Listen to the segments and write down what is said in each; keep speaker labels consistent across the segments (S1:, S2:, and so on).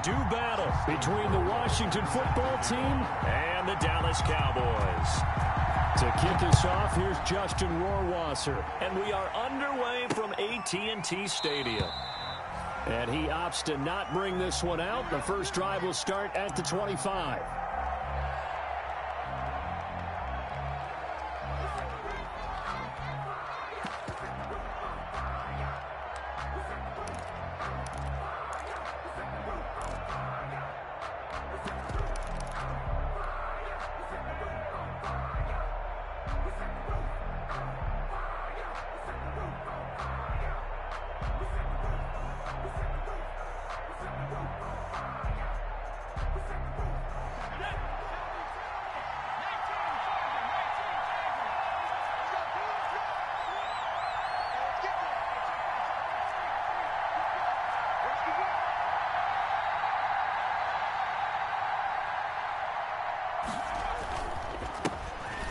S1: do battle between the Washington football team and the Dallas Cowboys. To kick us off, here's Justin Rohrwasser.
S2: And we are underway from AT&T Stadium.
S1: And he opts to not bring this one out. The first drive will start at the 25.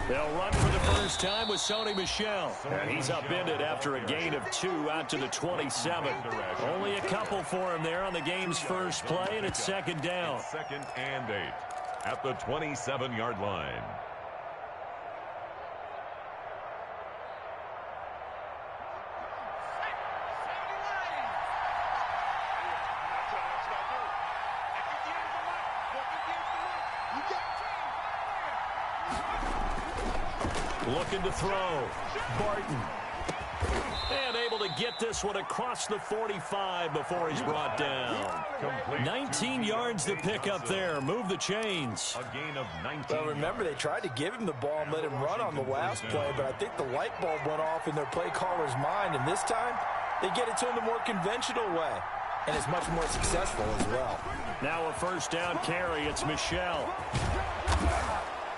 S2: They'll run for the first time with Sony Michel. And he's upended after a gain of 2 out to the 27. Only a couple for him there on the game's first play, and it's second down.
S3: Second and 8 at the 27-yard line.
S2: Looking to throw. Barton. And able to get this one across the 45 before he's brought down. 19 yards to pick up there. Move the chains.
S3: A gain of 19.
S4: Well, remember, they tried to give him the ball and let him run on the last play, but I think the light bulb went off in their play caller's mind, and this time they get it to him the more conventional way, and it's much more successful as well.
S2: Now a first down carry. It's Michel.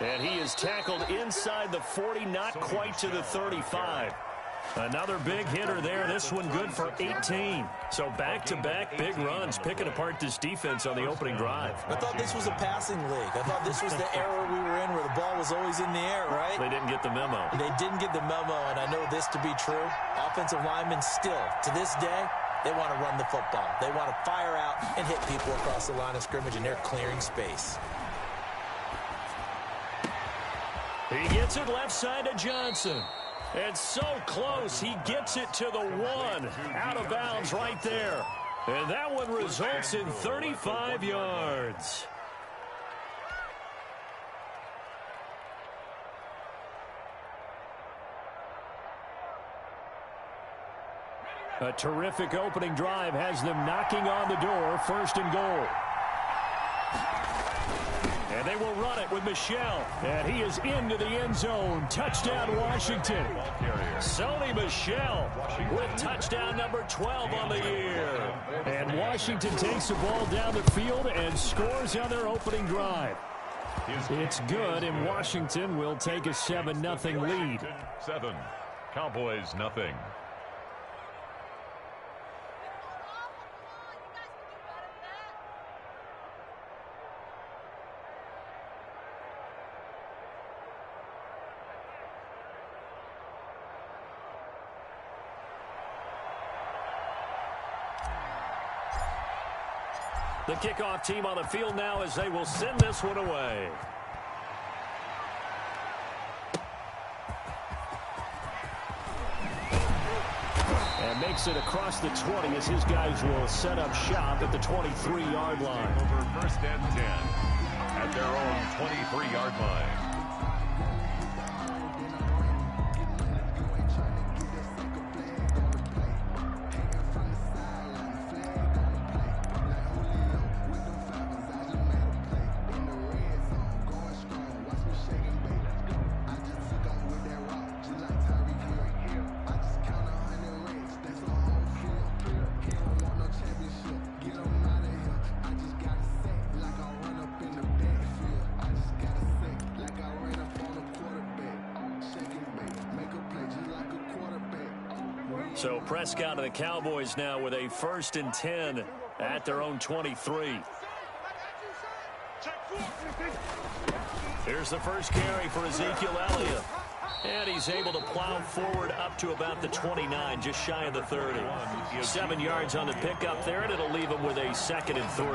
S2: And he is tackled inside the 40, not quite to the 35. Another big hitter there. This one good for 18. So back-to-back big runs, picking apart this defense on the opening drive.
S4: I thought this was a passing league. I thought this was the era we were in where the ball was always in the air, right?
S2: They didn't get the memo.
S4: They didn't get the memo, and I know this to be true. Offensive linemen still, to this day, they want to run the football. They want to fire out and hit people across the line of scrimmage, and they're clearing space.
S2: He gets it left side to Johnson. And so close, he gets it to the 1. Out of bounds right there. And that one results in 35 yards. A terrific opening drive has them knocking on the door. First and goal. And they will run it with Michel. And he is into the end zone. Touchdown, Washington. Sony Michel with touchdown number 12 on the year. And Washington takes the ball down the field and scores on their opening drive. It's good, and Washington will take a 7-0 lead.
S3: 7. Cowboys nothing.
S2: The kickoff team on the field now as they will send this one away. And makes it across the 20 as his guys will set up shop at the 23-yard line.
S3: Over first and 10 at their own 23-yard line.
S2: So Prescott and the Cowboys now with a 1st and 10 at their own 23. Here's the first carry for Ezekiel Elliott. And he's able to plow forward up to about the 29, just shy of the 30. 7 yards on the pickup there, and it'll leave him with a 2nd and 3.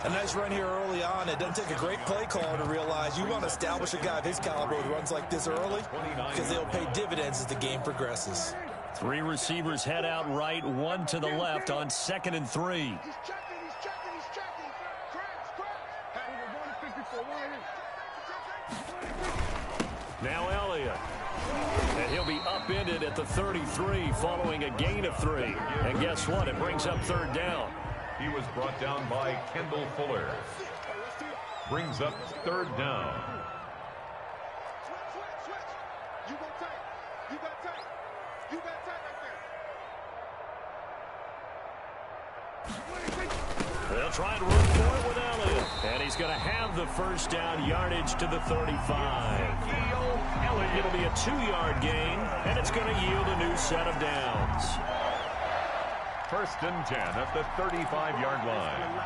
S4: A nice run here early on. It doesn't take a great play caller to realize you want to establish a guy of his caliber who runs like this early because they'll pay dividends as the game progresses.
S2: 3 receivers head out right, 1 to the left on 2nd and 3. Now Elliott. And he'll be upended at the 33 following a gain of 3. And guess what? It brings up 3rd down.
S3: He was brought down by Kendall Fuller. Brings up 3rd down.
S2: They'll try and run for it with Elliott. And he's going to have the 1st down, yardage to the 35. It'll be a 2-yard gain, and it's going to yield a new set of downs.
S3: 1st and 10 at the 35-yard line.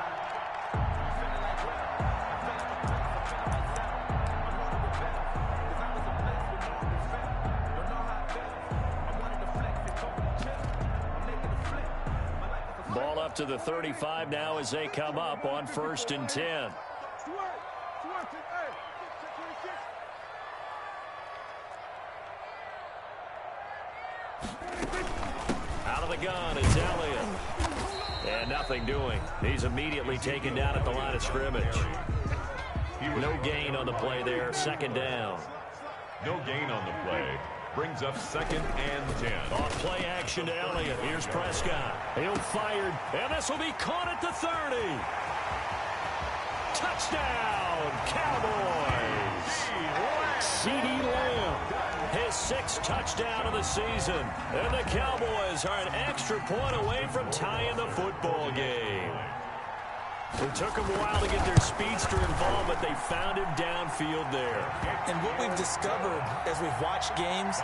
S2: Ball up to the 35 now as they come up on 1st and 10. Out of the gun, it's Elliott. And nothing doing. He's immediately taken down at the line of scrimmage. No gain on the play there, 2nd down.
S3: No gain on the play. Brings up 2nd and 10.
S2: On play action to Elliott. Here's Prescott. He'll fire, and this will be caught at the 30. Touchdown, Cowboys. CeeDee Lamb, his 6th touchdown of the season. And the Cowboys are an extra point away from tying the football game. It took them a while to get their speedster involved, but they found him downfield there.
S4: And what we've discovered as we've watched games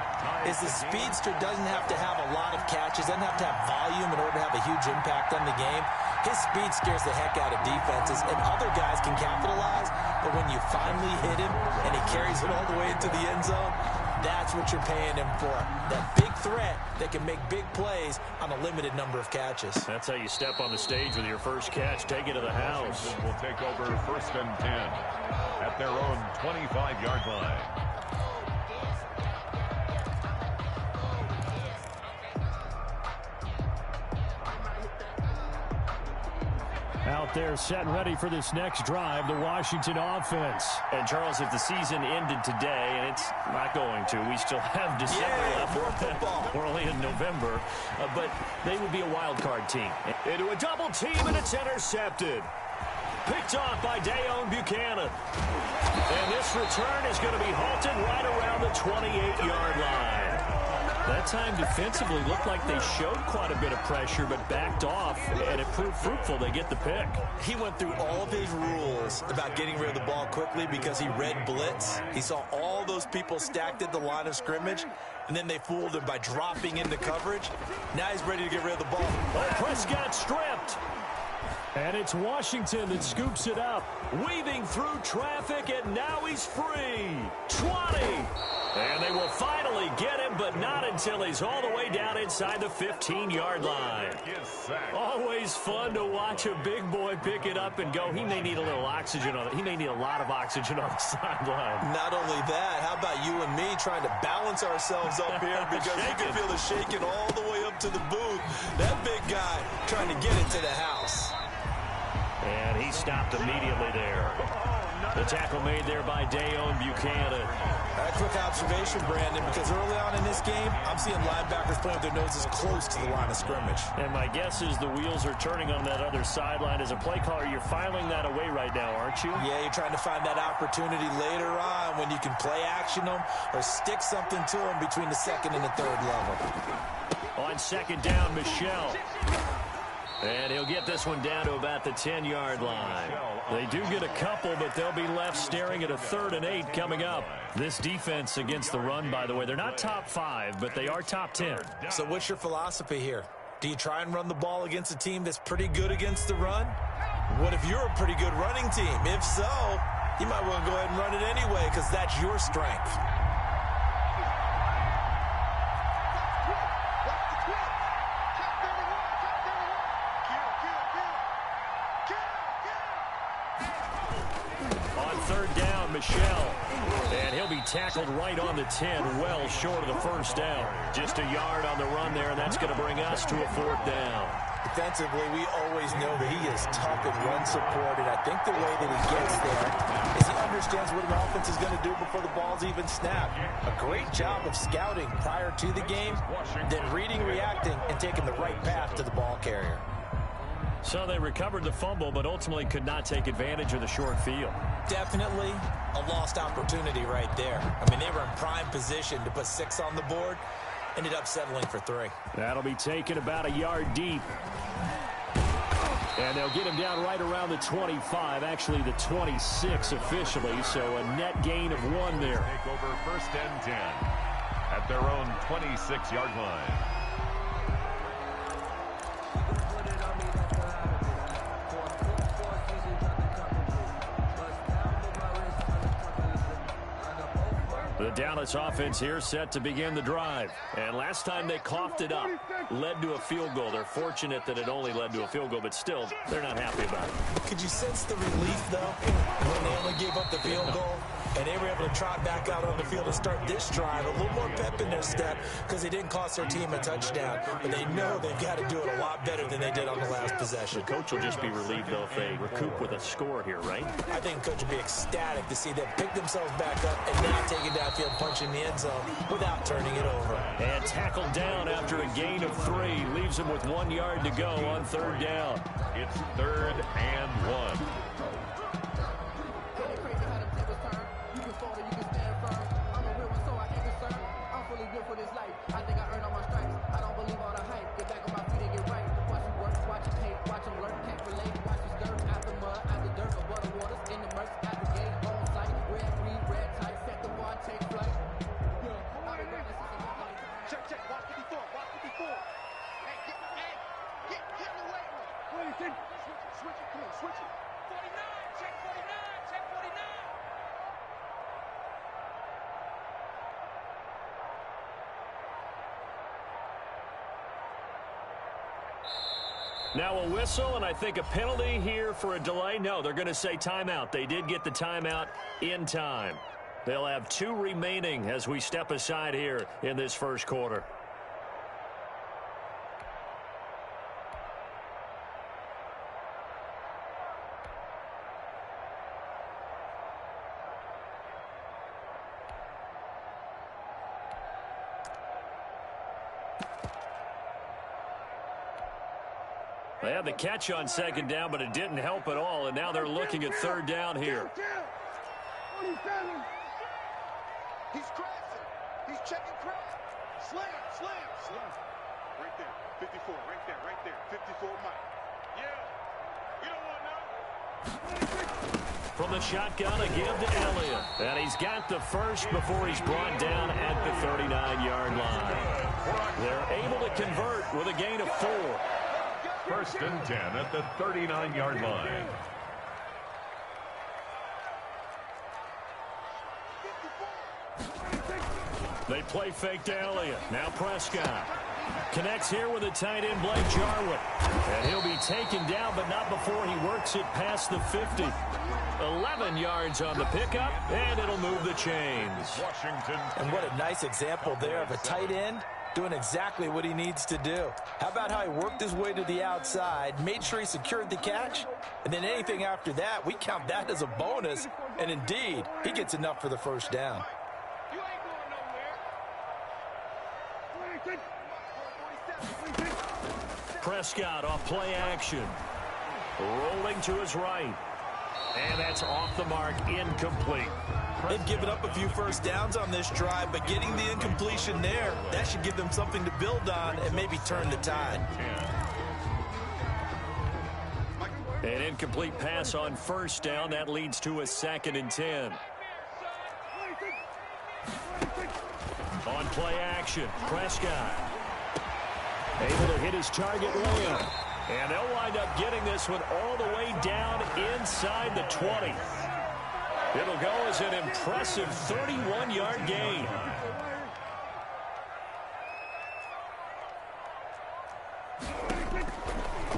S4: is the speedster doesn't have to have a lot of catches, doesn't have to have volume in order to have a huge impact on the game. His speed scares the heck out of defenses, and other guys can capitalize, but when you finally hit him and he carries it all the way into the end zone, that's what you're paying him for. That big threat that can make big plays on a limited number of catches.
S2: That's how you step on the stage with your first catch. Take it to the house.
S3: Will take over 1st and 10 at their own 25-yard line.
S1: Out there set and ready for this next drive, the Washington offense.
S2: And, Charles, if the season ended today, and it's not going to, we still have December left. We're only in November. But they would be a wild card team. Into a double team, and it's intercepted. Picked off by Dayon Buchanan. And this return is going to be halted right around the 28-yard line. That time defensively looked like they showed quite a bit of pressure but backed off, and it proved fruitful. They get the pick.
S4: He went through all of his rules about getting rid of the ball quickly because he read blitz. He saw all those people stacked at the line of scrimmage, and then they fooled him by dropping into coverage. Now he's ready to get rid of the ball.
S2: Oh, Prescott stripped.
S1: And it's Washington that scoops it up.
S2: Weaving through traffic, and now he's free. 20. And they will finally get him, but not until he's all the way down inside the 15-yard line. Always fun to watch a big boy pick it up and go. He may need a little oxygen on it. He may need a lot of oxygen on the sideline.
S4: Not only that, how about you and me trying to balance ourselves up here because you can feel the shaking all the way up to the booth. That big guy trying to get it to the house.
S2: And he stopped immediately there. The tackle made there by Dayon Buchanan.
S4: A quick observation, Brandon, because early on in this game, I'm seeing linebackers playing with their noses close to the line of scrimmage.
S2: And my guess is the wheels are turning on that other sideline. As a play caller, you're filing that away right now, aren't you?
S4: Yeah, you're trying to find that opportunity later on when you can play action them or stick something to them between the 2nd and the 3rd level.
S2: On 2nd down, Michel. And he'll get this one down to about the 10-yard line. They do get a couple, but they'll be left staring at a 3rd and 8 coming up. This defense against the run, by the way, they're not top 5, but they are top 10.
S4: So what's your philosophy here? Do you try and run the ball against a team that's pretty good against the run? What if you're a pretty good running team? If so, you might want to go ahead and run it anyway because that's your strength.
S1: third down, Michel. And he'll be tackled right on the 10, well short of the first down. Just a yard on the run there, and that's going to bring us to a fourth down.
S4: Defensively, we always know that he is tough and run support, and I think the way that he gets there is he understands what an offense is going to do before the ball's even snapped. A great job of scouting prior to the game, then reading, reacting, and taking the right path to the ball carrier.
S1: So they recovered the fumble, but ultimately could not take advantage of the short field.
S4: Definitely a lost opportunity right there. I mean, they were in prime position to put 6 on the board. Ended up settling for 3.
S1: That'll be taken about a yard deep. And they'll get him down right around the 25, actually the 26 officially, so a net gain of 1 there.
S3: Take over first and 10 at their own 26-yard line.
S1: The Dallas offense here set to begin the drive. And last time they coughed it up, led to a field goal. They're fortunate that it only led to a field goal, but still, they're not happy about it.
S4: Could you sense the relief, though, when they only gave up the field goal? And they were able to trot back out on the field and start this drive. A little more pep in their step because they didn't cost their team a touchdown. But they know they've got to do it a lot better than they did on the last possession.
S1: The coach will just be relieved, though, if they recoup with a score here, right?
S4: I think the coach will be ecstatic to see them pick themselves back up and now take it downfield, punching the end zone without turning it over.
S1: And tackled down after a gain of 3. Leaves them with 1 yard to go on third down.
S3: It's 3rd and 1.
S1: Now a whistle, and I think a penalty here for a delay. No, they're going to say timeout. They did get the timeout in time. They'll have 2 remaining as we step aside here in this first quarter. They had the catch on second down, but it didn't help at all, and now they're looking at third down here.
S5: 27. He's crashing. He's checking crash. Slam. Right there. 54. Right there. 54 Mike. Yeah. You don't want to know.
S1: From the shotgun, a give to Elliott. And he's got the first before he's brought down at the 39-yard line. They're able to convert with a gain of 4.
S3: 1st and 10 at the 39-yard line.
S1: They play fake to Elliott. Now Prescott connects here with a tight end, Blake Jarwin. And he'll be taken down, but not before he works it past the 50. 11 yards on the pickup, and it'll move the chains.
S3: Washington.
S4: And what a nice example there of a tight end doing exactly what he needs to do. How about how he worked his way to the outside, made sure he secured the catch, and then anything after that, we count that as a bonus. And indeed, he gets enough for the first down.
S5: You ain't going nowhere.
S1: Prescott off play action. Rolling to his right. And that's off the mark, incomplete.
S4: They've given up a few first downs on this drive, but getting the incompletion there, that should give them something to build on and maybe turn the tide.
S1: An incomplete pass on first down. That leads to a 2nd and 10. On play action, Prescott able to hit his target layup. And they'll wind up getting this one all the way down inside the 20. It'll go as an impressive 31-yard gain.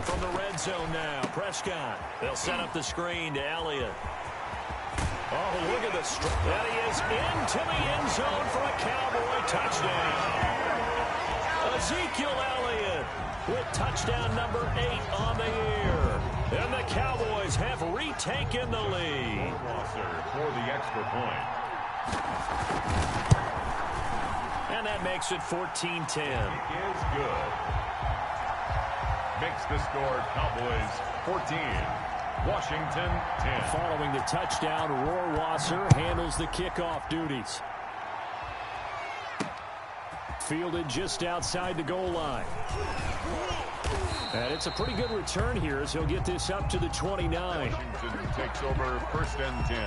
S1: From the red zone now, Prescott. They'll set up the screen to Elliott. Oh, look at the strike. And he is into the end zone for a Cowboy touchdown. Ezekiel Elliott with touchdown number 8 on the year. And the Cowboys have retaken the lead.
S3: For the extra point.
S1: And that makes it 14-10.
S3: Is good. Makes the score Cowboys 14. Washington 10.
S2: Following the touchdown, Rohrwasser handles the kickoff duties. Fielded just outside the goal line. And it's a pretty good return here as he'll get this up to the 29.
S3: Washington takes over 1st and 10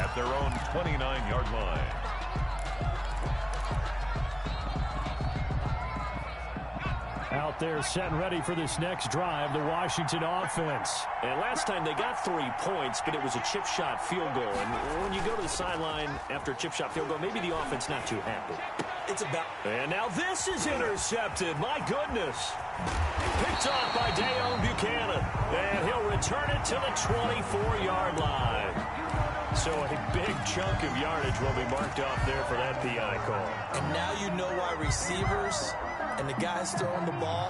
S3: at their own 29-yard line.
S2: Out there set and ready for this next drive, the Washington offense.
S1: And last time they got 3 points, but it was a chip shot field goal. And when you go to the sideline after a chip shot field goal, maybe the offense not too happy.
S4: It's about...
S1: And now this is intercepted. My goodness. Picked off by Dayon Buchanan. And he'll return it to the 24-yard line. So a big chunk of yardage will be marked off there for that PI call.
S4: And now you know why receivers and the guys throwing the ball,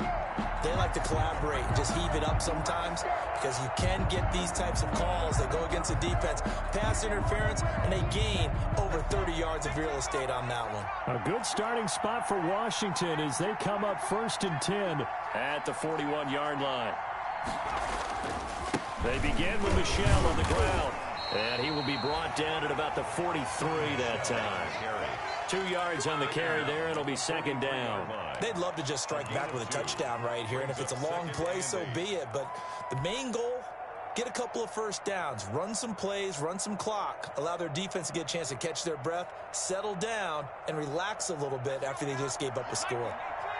S4: they like to collaborate and just heave it up sometimes, because you can get these types of calls that go against the defense. Pass interference, and they gain over 30 yards of real estate on that one.
S2: A good starting spot for Washington as they come up 1st and 10
S1: at the 41-yard line. They begin with Michel on the ground, and he will be brought down at about the 43 that time. 2 yards on the carry there. It'll be 2nd down.
S4: They'd love to just strike back with a touchdown right here, and if it's a long play, so be it. But the main goal, get a couple of 1st downs, run some plays, run some clock, allow their defense to get a chance to catch their breath, settle down, and relax a little bit after they just gave up a score.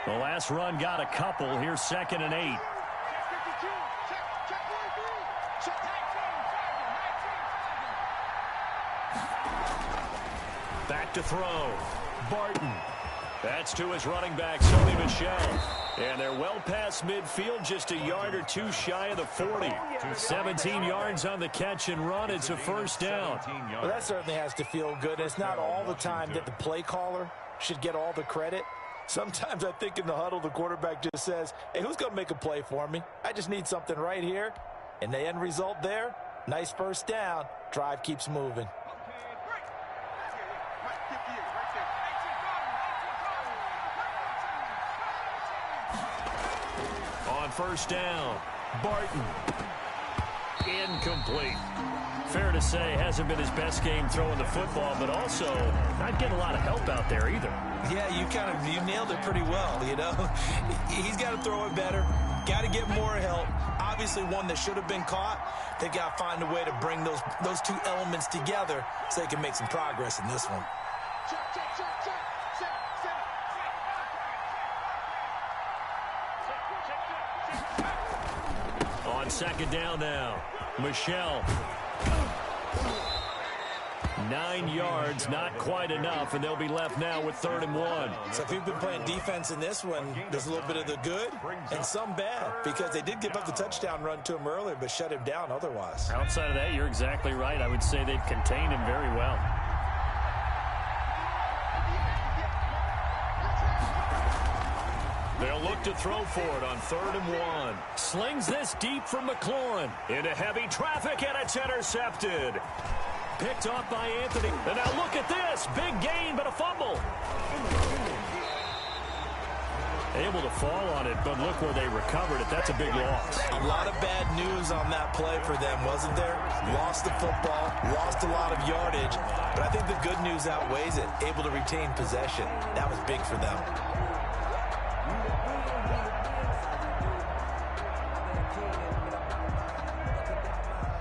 S2: The last run got a couple. Here's 2nd and 8.
S1: Back to throw. Barton. That's to his running back, Sony Michel. And they're well past midfield, just a yard or 2 shy of the 40. 17 yards on the catch and run. It's a 1st down.
S4: Well, that certainly has to feel good. It's not all the time that the play caller should get all the credit. Sometimes I think in the huddle, the quarterback just says, hey, who's going to make a play for me? I just need something right here. And the end result there, nice 1st down. Drive keeps moving.
S1: On 1st down, Barton. Incomplete. Fair to say, hasn't been his best game throwing the football, but also not getting a lot of help out there either.
S4: Yeah, you nailed it pretty well, you know. He's got to throw it better, got to get more help. Obviously one that should have been caught. They've got to find a way to bring those 2 elements together so they can make some progress in this one.
S1: On 2nd down now, Michel. 9 yards, not quite enough, and they'll be left now with 3rd and 1.
S4: So if you've been playing defense in this one, there's a little bit of the good and some bad, because they did give up the touchdown run to him earlier, but shut him down otherwise.
S2: Outside of that, you're exactly right. I would say they've contained him very well.
S1: They'll look to throw for it on 3rd and 1. Slings this deep from McLaurin. Into heavy traffic, and it's intercepted. Picked off by Anthony. And now look at this. Big gain, but a fumble.
S2: Able to fall on it, but look where they recovered it. That's a big loss.
S4: A lot of bad news on that play for them, wasn't there? Lost the football, lost a lot of yardage, but I think the good news outweighs it. Able to retain possession. That was big for them.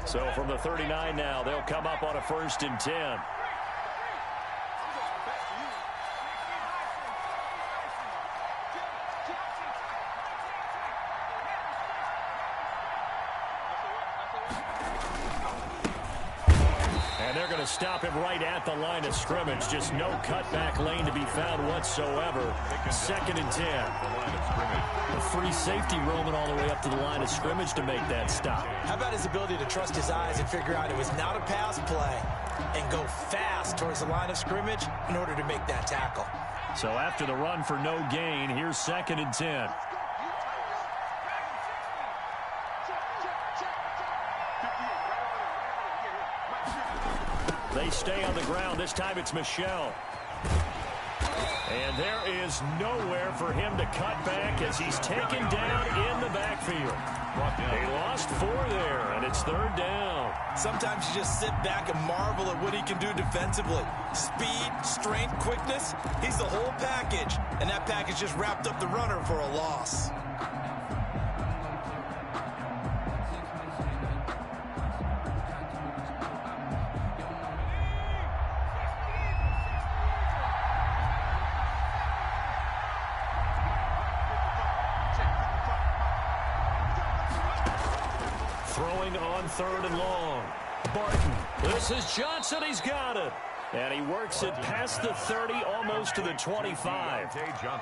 S1: So from the 39 now, they'll come up on a 1st and 10. And they're going to stop him right at the line of scrimmage. Just no cutback lane to be found whatsoever. 2nd and 10. A free safety roaming all the way up to the line of scrimmage to make that stop.
S4: How about his ability to trust his eyes and figure out it was not a pass play and go fast towards the line of scrimmage in order to make that tackle.
S1: So after the run for no gain, here's 2nd and 10. They stay on the ground. This time it's Michel. And there is nowhere for him to cut back as he's taken down in the backfield. They lost 4 there, and it's 3rd down.
S4: Sometimes you just sit back and marvel at what he can do defensively. Speed, strength, quickness, he's the whole package. And that package just wrapped up the runner for a loss.
S1: Throwing on 3rd and long. Barton. This is Johnson. He's got it. And he works it past the 30, almost to the 25.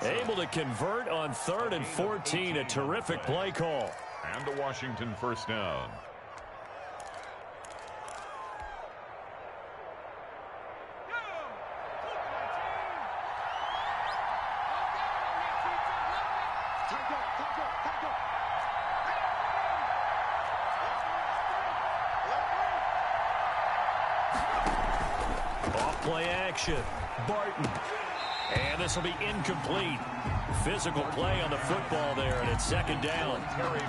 S1: Able to convert on 3rd and 14. A terrific play call.
S3: And the Washington first down.
S1: Play action. Barton. And this will be incomplete. Physical play on the football there, and it's 2nd down.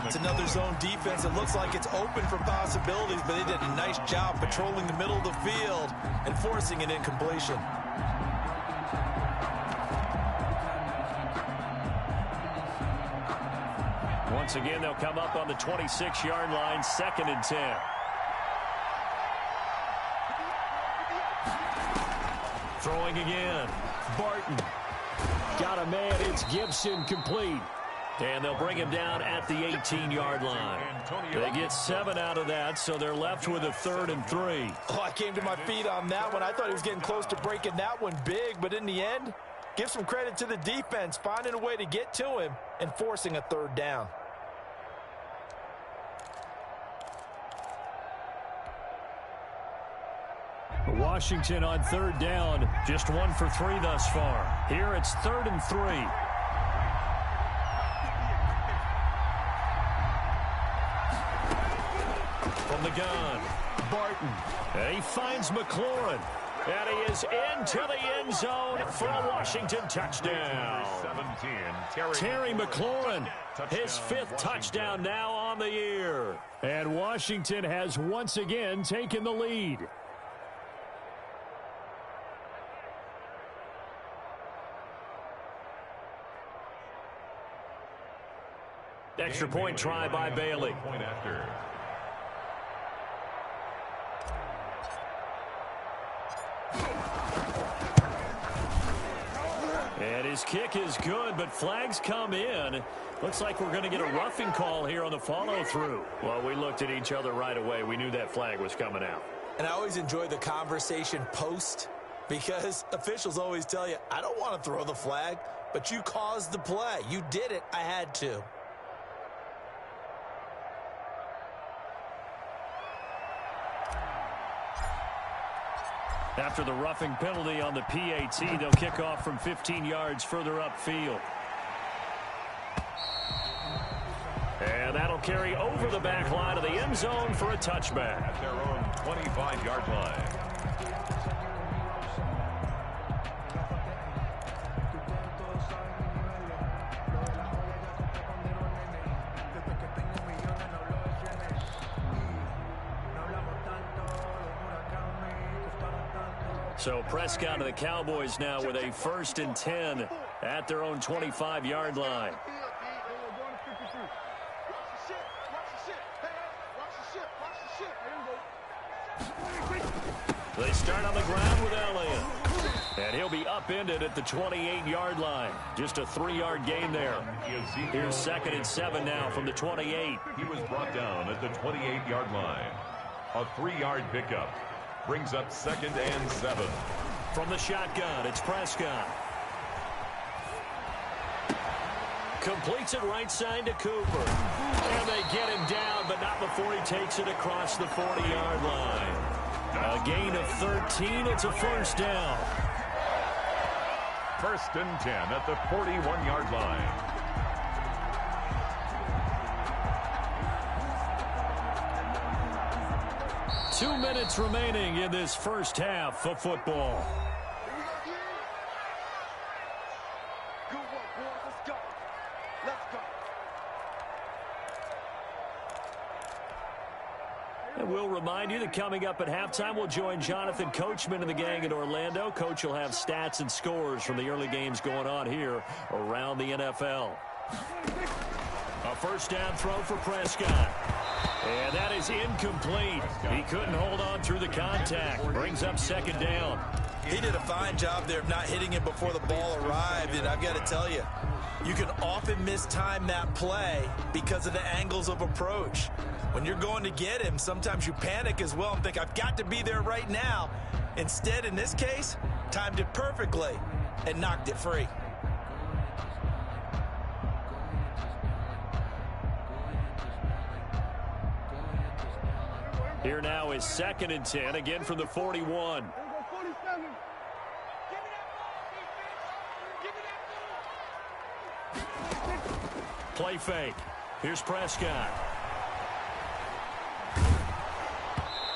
S4: It's another zone defense. It looks like it's open for possibilities, but they did a nice job patrolling the middle of the field and forcing an incompletion.
S1: Once again, they'll come up on the 26-yard line, 2nd and 10. Throwing again. Barton. Got a man. It's Gibson complete. And they'll bring him down at the 18-yard line. They get 7 out of that, so they're left with a 3rd and 3.
S4: Oh, I came to my feet on that one. I thought he was getting close to breaking that one big, but in the end, give some credit to the defense, finding a way to get to him and forcing a 3rd down.
S1: Washington on 3rd down, just 1 for 3 thus far. Here it's 3rd and 3. From the gun, Barton. And he finds McLaurin. And he is into the end zone for a Washington touchdown.
S3: 17,
S1: Terry McLaurin, his 5th touchdown now on the year. And Washington has once again taken the lead. Extra point try by Bailey.
S3: Point after.
S1: And his kick is good, but flags come in. Looks like we're going to get a roughing call here on the follow-through. Well, we looked at each other right away. We knew that flag was coming out.
S4: And I always enjoy the conversation post because officials always tell you, I don't want to throw the flag, but you caused the play. You did it. I had to.
S1: After the roughing penalty on the PAT, they'll kick off from 15 yards further upfield. And that'll carry over the back line of the end zone for a touchback.
S3: At their own 25-yard line.
S1: So Prescott and the Cowboys now with a 1st and 10 at their own 25-yard line. They start on the ground with Elliott. And he'll be upended at the 28-yard line. Just a 3-yard gain there. Here's 2nd and 7 now from the 28.
S3: He was brought down at the 28-yard line. A 3-yard pickup. Brings up 2nd and 7.
S1: From the shotgun, it's Prescott. Completes it right side to Cooper. And they get him down, but not before he takes it across the 40-yard line. A gain of 13. It's a first down.
S3: 1st and 10 at the 41-yard line.
S1: Two minutes remaining in this first half of football.
S5: Good work, boys. Let's go. Let's go.
S1: And we'll remind you that coming up at halftime, we'll join Jonathan Coachman and the gang in Orlando. Coach will have stats and scores from the early games going on here around the NFL. A first down throw for Prescott. And that is incomplete. He couldn't hold on through the contact. Brings up 2nd down.
S4: He did a fine job there of not hitting it before the ball arrived, and I've got to tell you, you can often mistime that play because of the angles of approach. When you're going to get him, sometimes you panic as well and think, I've got to be there right now. Instead, in this case, timed it perfectly and knocked it free.
S1: Here now is 2nd and 10, again from the 41. Play fake. Here's Prescott.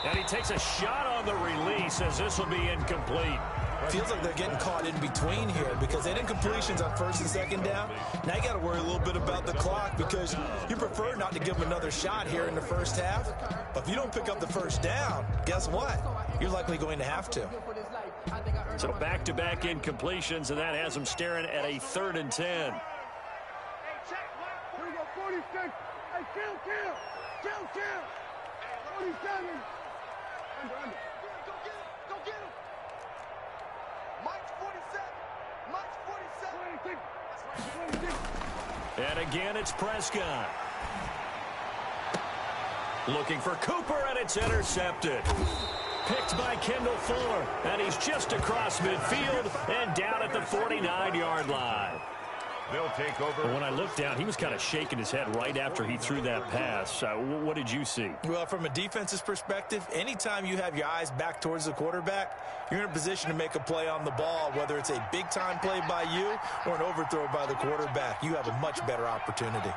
S1: And he takes a shot on the release as this will be incomplete.
S4: Feels like they're getting caught in between here because they did completions on 1st and 2nd down. Now you got to worry a little bit about the clock because you prefer not to give them another shot here in the first half. But if you don't pick up the first down, guess what? You're likely going to have to.
S1: So back-to-back incompletions, and that has them staring at a 3rd and 10.
S5: Hey, check. Here we go, 46. Hey, kill. Hey, 47. Under. Go get him. Mike's 47. Mike's 47.
S1: And again, it's Prescott. Looking for Cooper, and it's intercepted. Picked by Kendall Fuller, and he's just across midfield and down at the 49-yard line.
S3: They'll take over.
S1: When I looked down, he was kind of shaking his head right after he threw that pass. What did you see?
S4: Well, from a defense's perspective, anytime you have your eyes back towards the quarterback, you're in a position to make a play on the ball, whether it's a big-time play by you or an overthrow by the quarterback. You have a much better opportunity.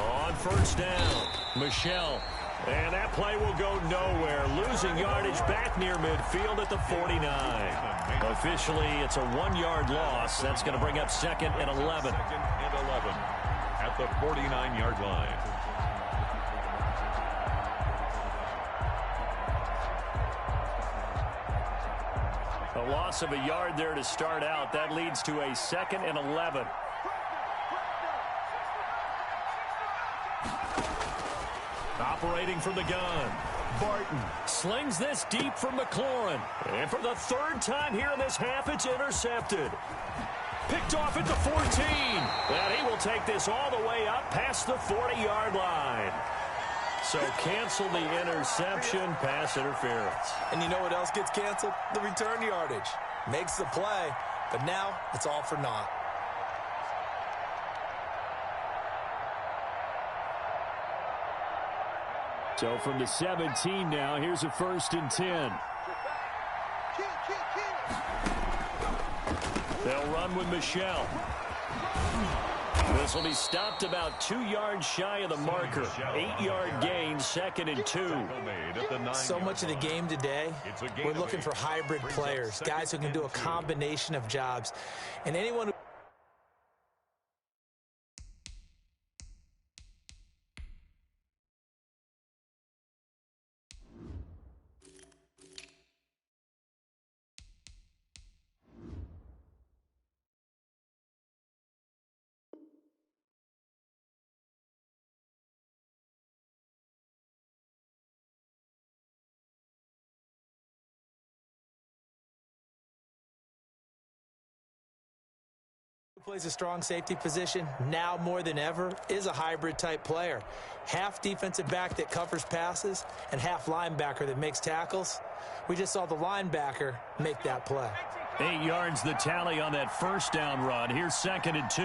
S1: On first down, Michelle. And that play will go nowhere. Losing yardage back near midfield at the 49. Officially, it's a 1-yard loss. That's going to bring up 2nd and 11.
S3: 2nd and 11 at the 49-yard line.
S1: A loss of a yard there to start out. That leads to a 2nd and 11. Operating from the gun, Barton slings this deep from McLaurin. And for the 3rd time here in this half, it's intercepted. Picked off at the 14. And he will take this all the way up past the 40-yard line. So cancel the interception, pass interference.
S4: And you know what else gets canceled? The return yardage. Makes the play, but now it's all for naught.
S1: So from the 17 now, here's a 1st and 10. They'll run with Michelle. This will be stopped about 2 yards shy of the marker. 8-yard gain, 2nd and 2.
S4: So much of the game today, we're looking for hybrid players, guys who can do a combination of jobs. And anyone who Plays a strong safety position now more than ever, is a hybrid type player. Half defensive back that covers passes and half linebacker that makes tackles. We just saw the linebacker make that play.
S2: 8 yards the tally on that first down run. Here's 2nd and 2.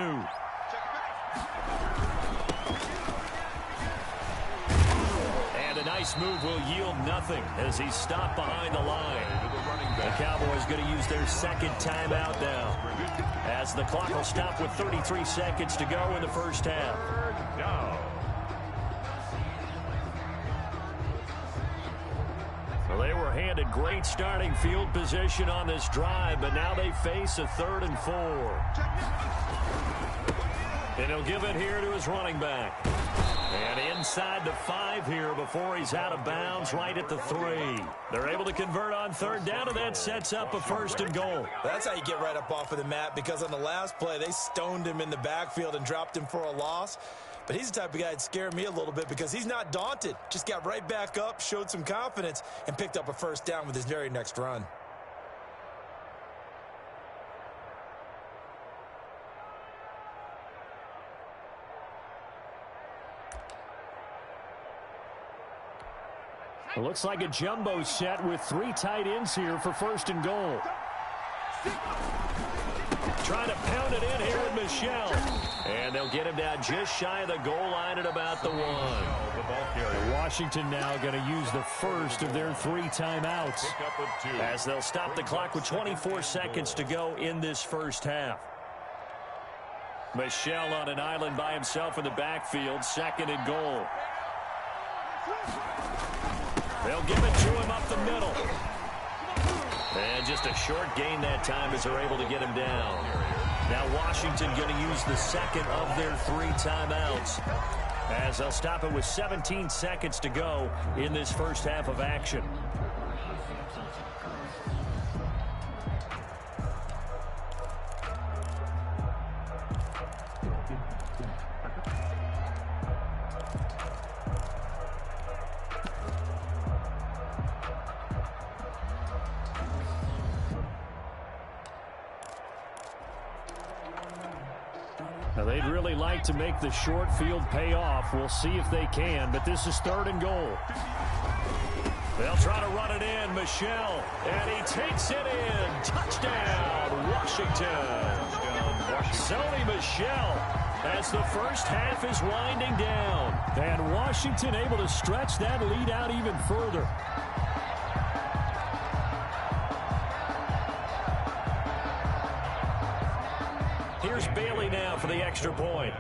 S2: And a nice move will yield nothing as he's stopped behind the line. The Cowboys going to use their second timeout now, as the clock will stop with 33 seconds to go in the first half. Well, they were handed great starting field position on this drive, but now they face a 3rd and 4. And he'll give it here to his running back. And inside the 5 here before he's out of bounds, right at the 3. They're able to convert on 3rd down, and that sets up a 1st and goal.
S4: That's how you get right up off of the mat, because on the last play, they stoned him in the backfield and dropped him for a loss. But he's the type of guy that scared me a little bit because he's not daunted. Just got right back up, showed some confidence, and picked up a 1st down with his very next run.
S2: It looks like a jumbo set with 3 tight ends here for 1st and goal. Trying to pound it in here with Michel. And they'll get him down just shy of the goal line at about the 1. Washington now going to use the first of their 3 timeouts, as they'll stop the clock with 24 seconds to go in this first half. Michel on an island by himself in the backfield, 2nd and goal. They'll give it to him up the middle. And just a short gain that time as they're able to get him down. Now Washington going to use the 2nd of their 3 timeouts, as they'll stop it with 17 seconds to go in this first half of action. Now, they'd really like to make the short field pay off. We'll see if they can, but this is 3rd and goal. They'll try to run it in, Michel, and he takes it in. Touchdown, Washington. Sony Michel, as the first half is winding down. And Washington able to stretch that lead out even further. Here's Bailey now for the extra point.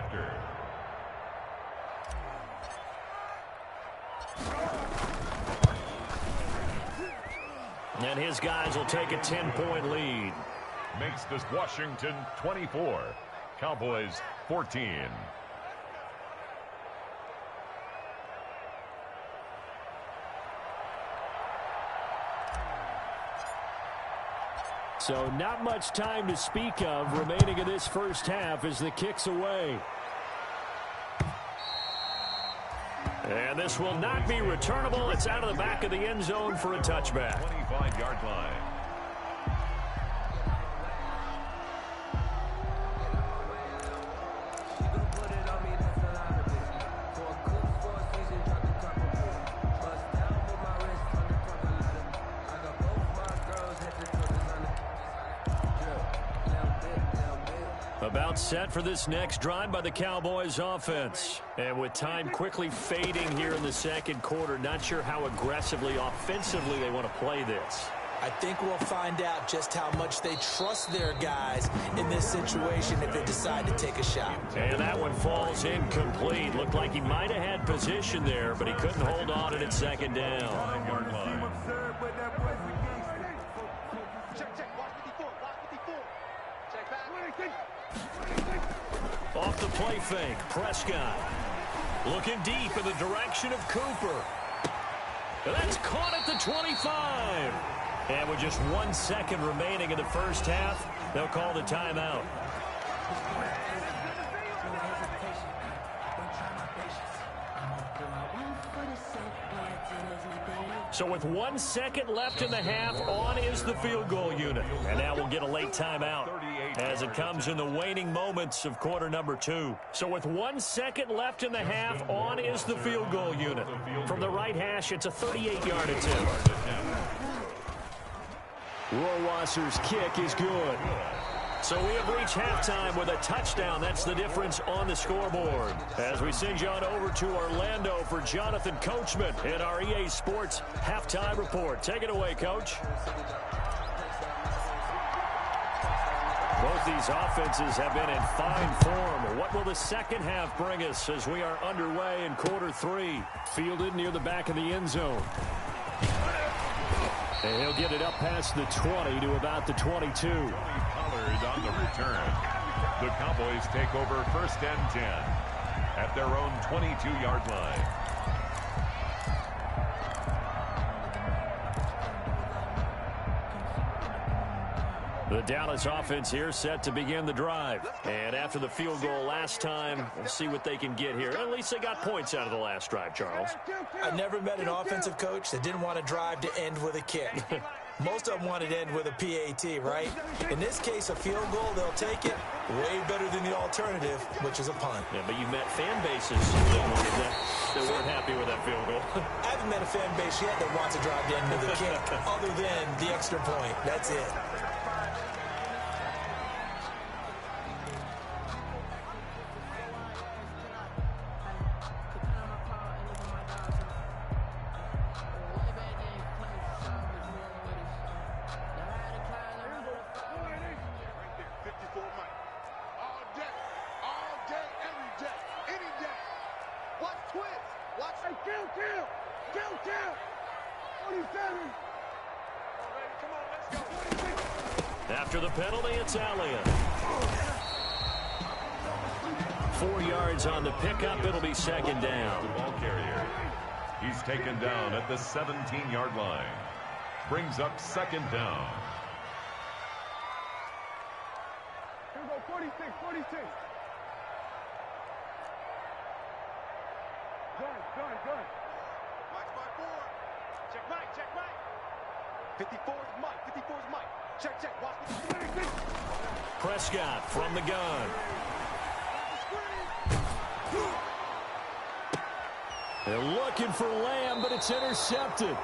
S2: And his guys will take a 10-point lead.
S3: Makes this Washington 24, Cowboys 14.
S2: So not much time to speak of remaining in this first half as the kick's away. And this will not be returnable. It's out of the back of the end zone for a touchback.
S3: 25-yard line.
S2: About set for this next drive by the Cowboys offense. And with time quickly fading here in the second quarter, not sure how aggressively, offensively they want to play this.
S4: I think we'll find out just how much they trust their guys in this situation if they decide to take a shot.
S2: And that one falls incomplete. Looked like he might have had position there, but he couldn't hold on at 2nd down.
S3: 5-yard line.
S2: Off the play fake, Prescott looking deep in the direction of Cooper. That's caught at the 25. And with just 1 second remaining in the first half, they'll call the timeout. So with 1 second left in the half, on is the field goal unit. And now we'll get a late timeout.
S3: 38
S1: as it comes in the waning moments of quarter number 2. So with 1 second left in the half, on is the field goal unit. From the right hash, it's a 38-yard attempt. Rohrwasser's kick is good. So we have reached halftime with a touchdown. That's the difference on the scoreboard. As we send you on over to Orlando for Jonathan Coachman in our EA Sports Halftime Report. Take it away, Coach. Both these offenses have been in fine form. What will the second half bring us as we are underway in quarter 3? Fielded near the back of the end zone. And he'll get it up past the 20 to about the 22.
S3: On the return. The Cowboys take over 1st and 10 at their own 22-yard line.
S1: The Dallas offense here set to begin the drive. And after the field goal last time, we'll see what they can get here. At least they got points out of the last drive, Charles.
S4: I've never met an offensive coach that didn't want to drive to end with a kick. Most of them wanted to end with a PAT, right? In this case, a field goal, they'll take it. Way better than the alternative, which is a punt.
S1: Yeah, but you met fan bases that weren't happy with that field goal.
S4: I haven't met a fan base yet that wants to drive to end with a kick, other than the extra point. That's it.
S1: After the penalty, it's Elliott. 4 yards on the pickup. It'll be second down.
S3: The ball carrier. He's taken down at the 17-yard line. Brings up second down.
S5: Here we go, 46. Gun. Mike's by 4. Check Mike. 54 is Mike. Check. Watch me.
S1: Prescott from the gun. They're looking for Lamb, but it's intercepted.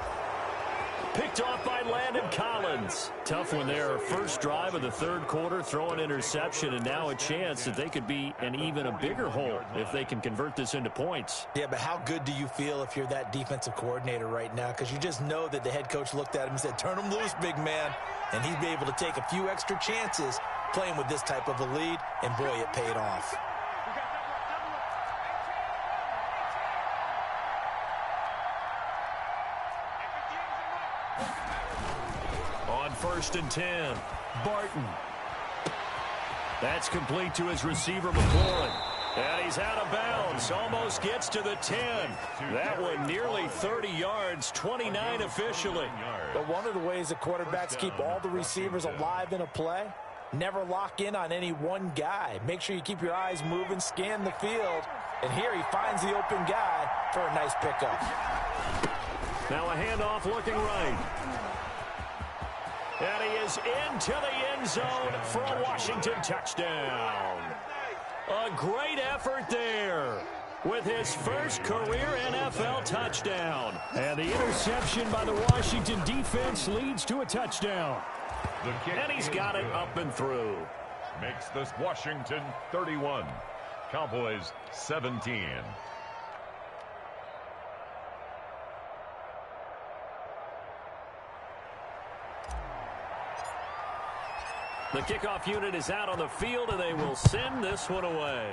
S1: Picked off by Landon Collins. Tough one there. First drive of the third quarter, throw an interception, and now a chance that they could be an even a bigger hole if they can convert this into points.
S4: Yeah, but how good do you feel if you're that defensive coordinator right now? Because you just know that the head coach looked at him and said, turn him loose, big man. And he'd be able to take a few extra chances playing with this type of a lead, and boy, it paid off.
S1: On 1st and 10, Barton. That's complete to his receiver, McLaurin. And he's out of bounds, almost gets to the 10. That one nearly 30 yards, 29 officially.
S4: But one of the ways that quarterbacks keep all the receivers alive in a play, never lock in on any one guy. Make sure you keep your eyes moving, scan the field. And here he finds the open guy for a nice pickup.
S1: Now a handoff looking right. And he is into the end zone for a Washington touchdown. A great effort there with his first career NFL touchdown. And the interception by the Washington defense leads to a touchdown. And he's got it up and through.
S3: Makes this Washington 31. Cowboys 17.
S1: The kickoff unit is out on the field, and they will send this one away.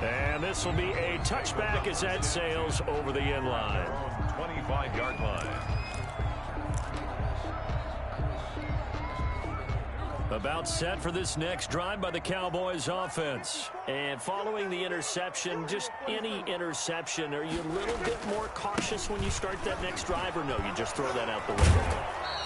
S1: And this will be a touchback as that sails over the end line.
S3: 25-yard line.
S2: About set for this next drive by the Cowboys offense.
S4: And following the interception, just any interception, are you a little bit more cautious when you start that next drive, or no, you just throw that out the window?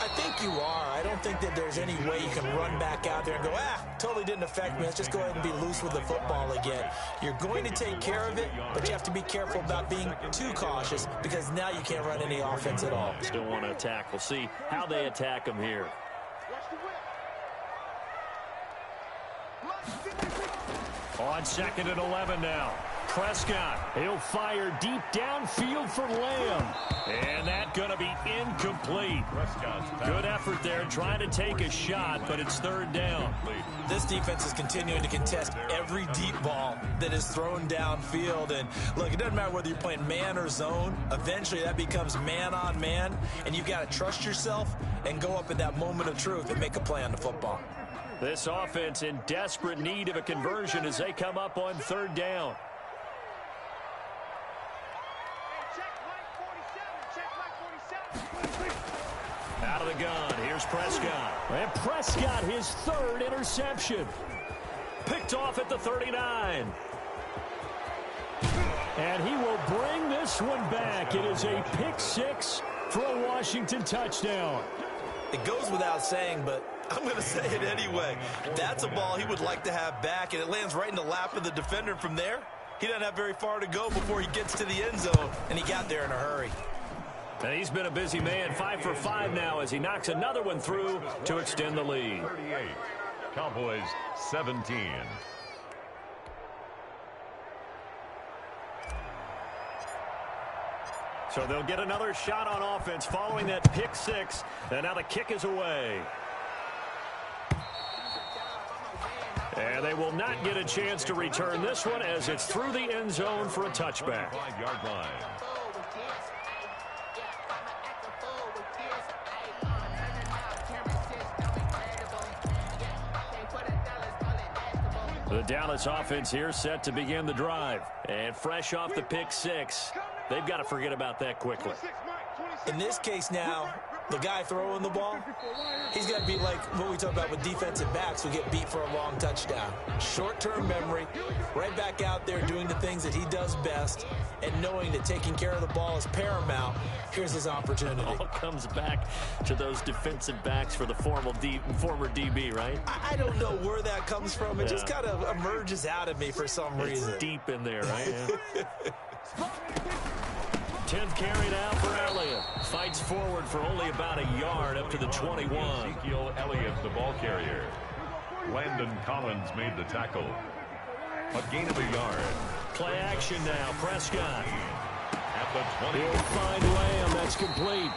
S6: I think you are. I don't think that there's any way you can run back out there and go, totally didn't affect me. Let's just go ahead and be loose with the football again. You're going to take care of it, but you have to be careful about being too cautious because now you can't run any offense at all.
S2: Still want to attack. We'll see how they attack them here. On 2nd and 11 now. Prescott, he'll fire deep downfield for Lamb. And that's going to be incomplete. Good effort there trying to take a shot, but it's 3rd down.
S6: This defense is continuing to contest every deep ball that is thrown downfield. And look, it doesn't matter whether you're playing man or zone. Eventually that becomes man on man, and you've got to trust yourself and go up at that moment of truth and make a play on the football.
S2: This offense in desperate need of a conversion as they come up on 3rd down. Out of the gun, here's Prescott. And Prescott, his 3rd interception. Picked off at the 39. And he will bring this one back. It is a pick 6 for a Washington touchdown.
S6: It goes without saying, but I'm going to say it anyway. That's a ball he would like to have back, and it lands right in the lap of the defender. From there, he doesn't have very far to go before he gets to the end zone, and he got there in a hurry.
S2: And he's been a busy man, 5 for 5 now as he knocks another one through to extend the lead.
S3: 38, Cowboys 17.
S2: So they'll get another shot on offense following that pick 6, and now the kick is away. And they will not get a chance to return this one as it's through the end zone for a touchback.
S3: 5-yard line.
S2: The Dallas offense here set to begin the drive. And fresh off the pick 6, they've got to forget about that quickly.
S6: In this case now, the guy throwing the ball, he's got to be like what we talk about with defensive backs who get beat for a long touchdown. Short-term memory, right back out there doing the things that he does best, and knowing that taking care of the ball is paramount. Here's his opportunity.
S2: All comes back to those defensive backs for the former DB, right?
S6: I don't know where that comes from. It just kind of emerges out of me for some reason.
S2: It's deep in there, right? Yeah. 10th carry now for Elliott. Fights forward for only about a yard up to the 21.
S3: Ezekiel Elliott, the ball carrier. Landon Collins made the tackle. A gain of a yard.
S2: Play action now. Prescott.
S3: At the 20.
S2: He'll find Lamb. That's complete.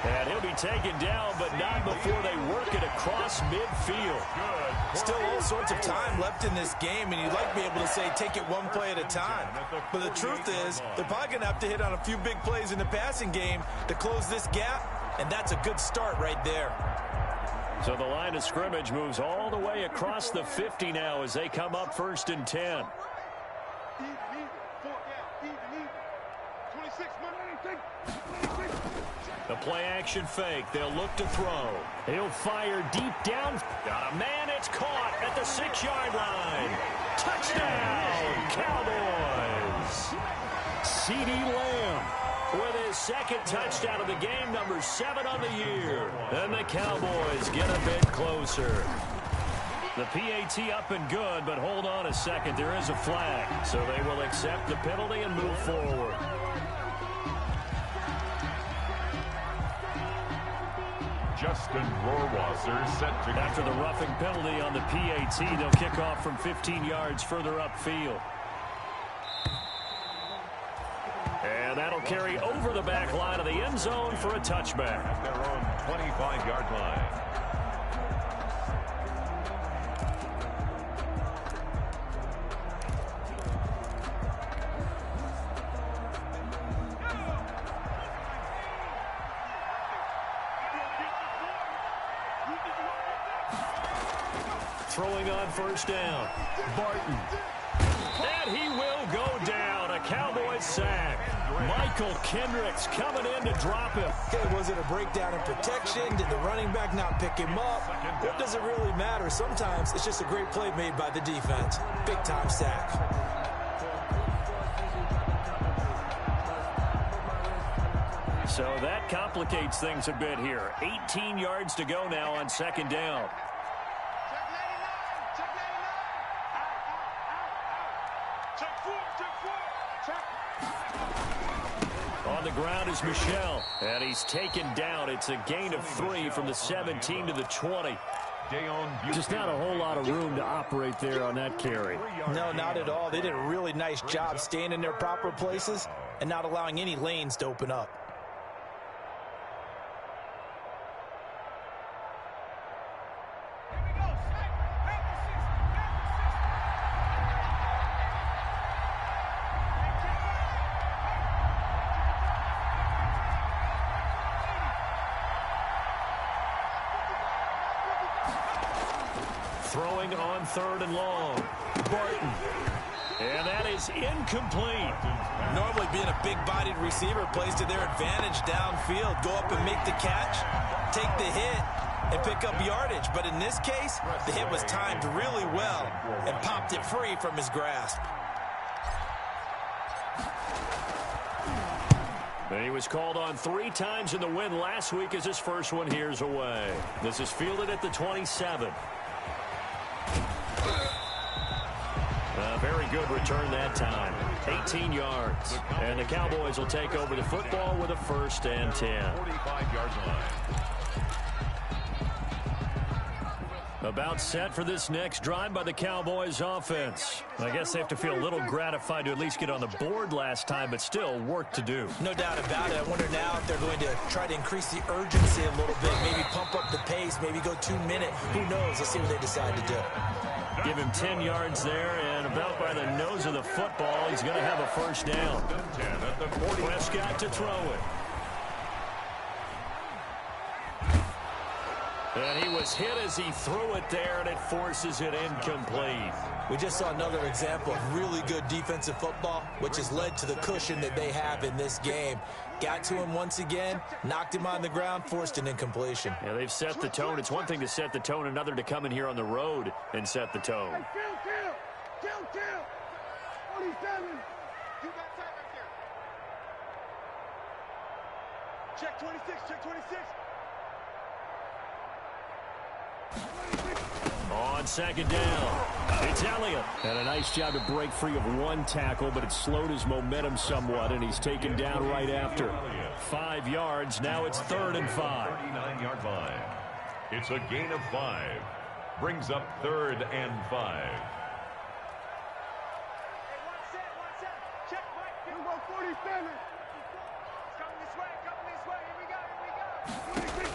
S2: And he'll be taken down, but not before they work it across midfield.
S6: Still all sorts of time left in this game, and you'd like to be able to say take it one play at a time. But the truth is, they're probably going to have to hit on a few big plays in the passing game to close this gap, and that's a good start right there.
S2: So the line of scrimmage moves all the way across the 50 now as they come up 1st and 10. The play-action fake. They'll look to throw. He'll fire deep down. Got a man. It's caught at the 6-yard line. Touchdown, Cowboys. CeeDee Lamb with his 2nd touchdown of the game, number 7 on the year. And the Cowboys get a bit closer. The PAT up and good, but hold on a second. There is a flag. So they will accept the penalty and move forward.
S3: Justin Rohrwasser set to go.
S2: After the roughing penalty on the PAT, they'll kick off from 15 yards further upfield. And that'll carry over the back line of the end zone for a touchback.
S3: At their own 25-yard line.
S2: Throwing on 1st down. Barton. And he will go down. A Cowboys sack. Michael Kendricks coming in to drop him.
S6: Okay, was it a breakdown in protection? Did the running back not pick him up? It doesn't really matter. Sometimes it's just a great play made by the defense. Big-time sack.
S1: So that complicates things a bit here. 18 yards to go now on second down. On the ground is Michel, and he's taken down. It's a gain of 3 from the 17 to the 20.
S2: Just not a whole lot of room to operate there on that carry.
S6: No, not at all. They did a really nice job staying in their proper places and not allowing any lanes to open up.
S1: Throwing on 3rd and long. Barton. And that is incomplete.
S6: Normally being a big-bodied receiver plays to their advantage downfield. Go up and make the catch, take the hit, and pick up yardage. But in this case, the hit was timed really well and popped it free from his grasp.
S1: And he was called on 3 times in the win last week as his first one here's away. This is fielded at the 27. A very good return that time. 18 yards. And the Cowboys will take over the football with a 1st and 10.
S3: 45-yard line.
S1: About set for this next drive by the Cowboys offense. I guess they have to feel a little gratified to at least get on the board last time, but still work to do.
S6: No doubt about it. I wonder now if they're going to try to increase the urgency a little bit, maybe pump up the pace, maybe go 2-minute. Who knows? Let's see what they decide to do.
S1: Give him 10 yards there, and about by the nose of the football, he's going to have a 1st down. Prescott to throw it. And he was hit as he threw it there, and it forces it incomplete.
S6: We just saw another example of really good defensive football, which has led to the cushion that they have in this game. Got to him once again, knocked him on the ground, forced an incompletion.
S1: Yeah, they've set the tone. It's one thing to set the tone, another to come in here on the road and set the tone.
S5: Hey, kill. 47. You got time right there. Check 26, check 26.
S1: On second down, it's Elliott. And a nice job to break free of 1 tackle, but it slowed his momentum somewhat, and he's taken down right after. 5 yards. Now it's 3rd and 5.
S3: 39-yard line. It's a gain of 5. Brings up 3rd and 5.
S5: Hey, one set. Check, right. Here we go, 47. Coming this way. Here we go.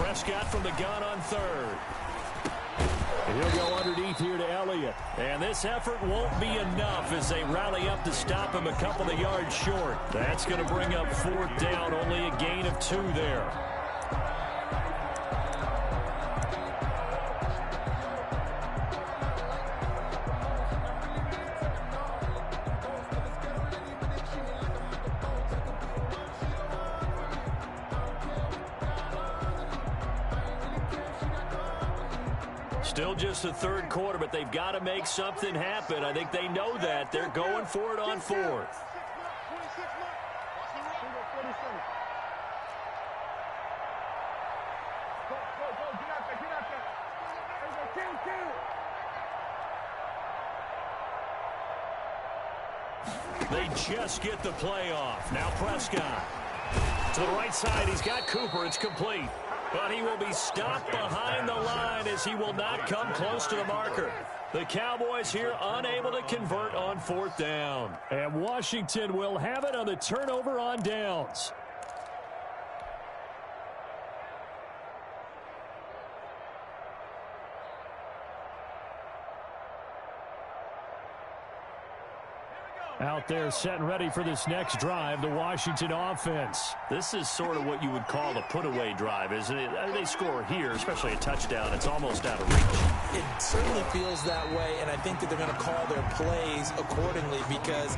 S1: Prescott from the gun on 3rd.
S2: He'll go underneath here to Elliott.
S1: And this effort won't be enough as they rally up to stop him a couple of yards short. That's going to bring up 4th down, only a gain of 2 there. Still just the 3rd quarter, but they've got to make something happen. I think they know that. They're going for it on 4th. They just get the play off. Now Prescott. To the right side, he's got Cooper. It's complete. But he will be stopped behind the line as he will not come close to the marker. The Cowboys here unable to convert on 4th down.
S2: And Washington will have it on the turnover on downs. Out there set and ready for this next drive, the Washington offense.
S1: This is sort of what you would call a put-away drive, isn't it? They score here, especially a touchdown. It's almost out of reach.
S6: It certainly feels that way, and I think that they're going to call their plays accordingly, because